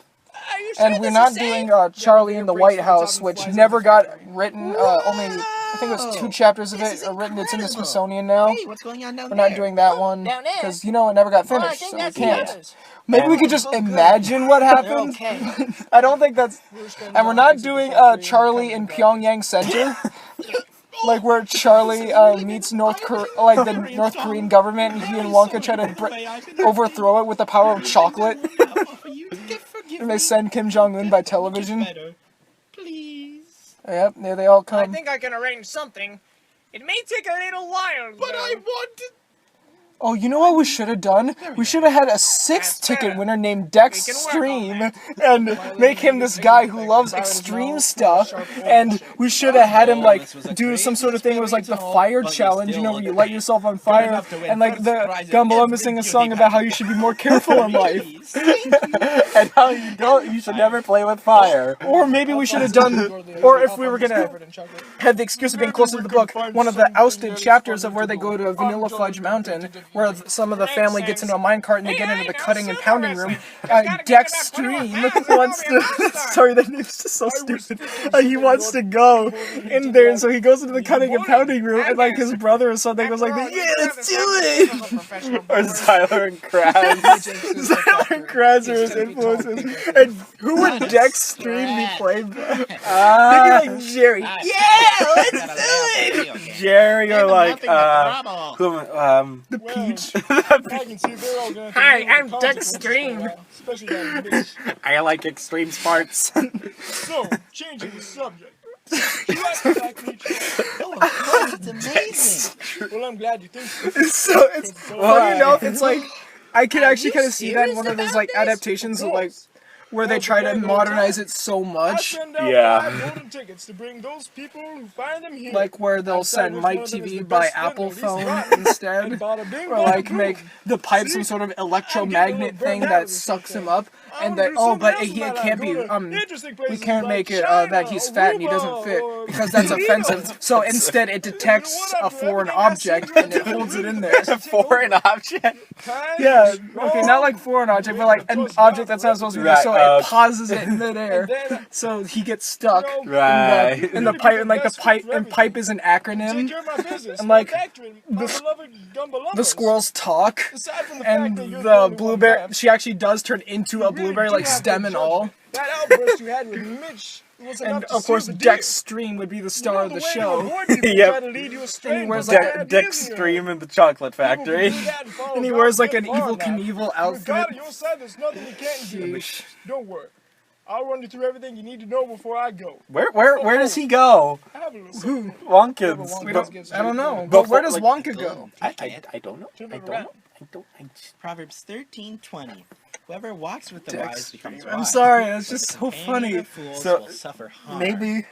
Are you sure And we're this not is doing safe? Charlie in the breaks White from the House, top and which flies never into got the written. Only I think it was 2 chapters of it are written. It's in the Smithsonian now. Hey, what's going on down We're there? not doing that one Down there? because it never got Well, I finished, think so we that's can't. yours. Maybe we could just imagine what happened. Okay. I don't think that's. And we're not doing Charlie in Pyongyang Center, like where Charlie meets the North Korean government, and he and Wonka try to overthrow it with the power of chocolate, and they send Kim Jong Un by television. Please. Yep, there they all I come. think I can arrange something. It may take a little while, But though. I want to. Oh, you know what we should have done? We should have had a 6th ticket winner named Dex We can work Stream and make him this guy who loves extreme stuff. And we should have had him like do some sort of thing. It was like the fire challenge, where you light yourself on fire, and like the Gumball sing a song about how you should be more careful in life. And how you should never play with fire. Or maybe we should have done, or if we were gonna have the excuse of being closer to the book, one of the ousted chapters of where they go to Vanilla Fudge Mountain, where some of the family gets into a minecart and they get into the cutting and pounding room. Dex Stream wants to. Sorry, that name's just so stupid. He wants to go in there, and so he goes into the cutting and pounding room, and like his brother or something was like, "Yeah, let's do it." Or Zyler and Kraz. Zyler and Kraz are his influences. And who would Dex Stream be played by? Maybe like Jerry. Yeah, let's do it. Jerry or like The Peach. I can see they're all gonna Hi, have to I'm deal with Dex the Stream. consequences, especially that bitch. I like extreme sparts. So, changing the subject. You like the Black Peach? Oh, it's amazing. Well, I'm glad you think so. So it's funny enough. It's like I could actually kind of see that in one of those like adaptations of like where they try to modernize it so I much, send out Yeah. 5 golden tickets to bring those people who find them here. like where they'll Decide send which Mike one of them is TV the by best Apple fit, or at least phone rotten. instead, And bada bing, or bada like boom. make the pipe some sort of electromagnet thing that sucks him up, and that but he can't be we can't make it that he's fat and he doesn't fit because that's offensive. So instead it detects a foreign object and it holds it in there. A foreign object. Yeah, okay, not like foreign object, but like an object that's not supposed to be there, so Right, it pauses it in midair, so he gets stuck. Right. And the pipe, and like pipe is an acronym. And like the squirrels talk, and the blueberry. She actually does turn into a blueberry, like stem and all. That outburst you had with Mitch was enough And to of course, seal the Dex deal. Stream would be the You star know of the way to show. avoid people Yep. try to lead you astray And he wears with like bad Dex ideas in your Stream head. in the chocolate People factory. who do that and follow And he God wears like get an far Evil in life. Knievel With God outfit. on your side, there's nothing you can't do. Sheesh. Don't worry. I'll run you through everything you need to know before I go. Where does he go? I have a little something. Wonkins. We don't, I don't know. But But where does like- Wonka go? I don't know. I don't know. Proverbs 13:20. Whoever walks with the Dex wise becomes I'm wise. sorry, that's just so Any of funny. the fools So, will suffer harm. Maybe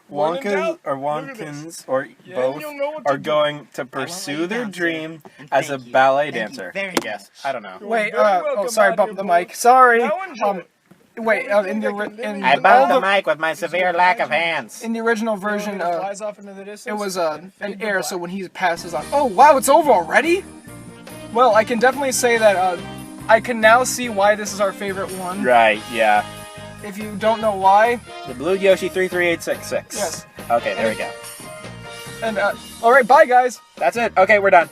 When in Wonka doubt, or look at this. Wonkins or Yeah, both you'll know what to are do. going to pursue their dream as a ballet dancer. I guess. I don't know. Wait, You're very welcome, sorry, my bumped dear the boy. mic. Sorry. Now enjoy. Wait, in the I all bumped the the- mic with my severe lack of hands. in the original version, flies off into the it distance. was an air, so when he passes on. Oh wow, it's over already? Well, I can definitely say that I can now see why this is our favorite one. Right, yeah. If you don't know why, The Blue Yoshi 33866. Yes. Okay, there we go. and all right, bye guys. That's it. Okay, we're done.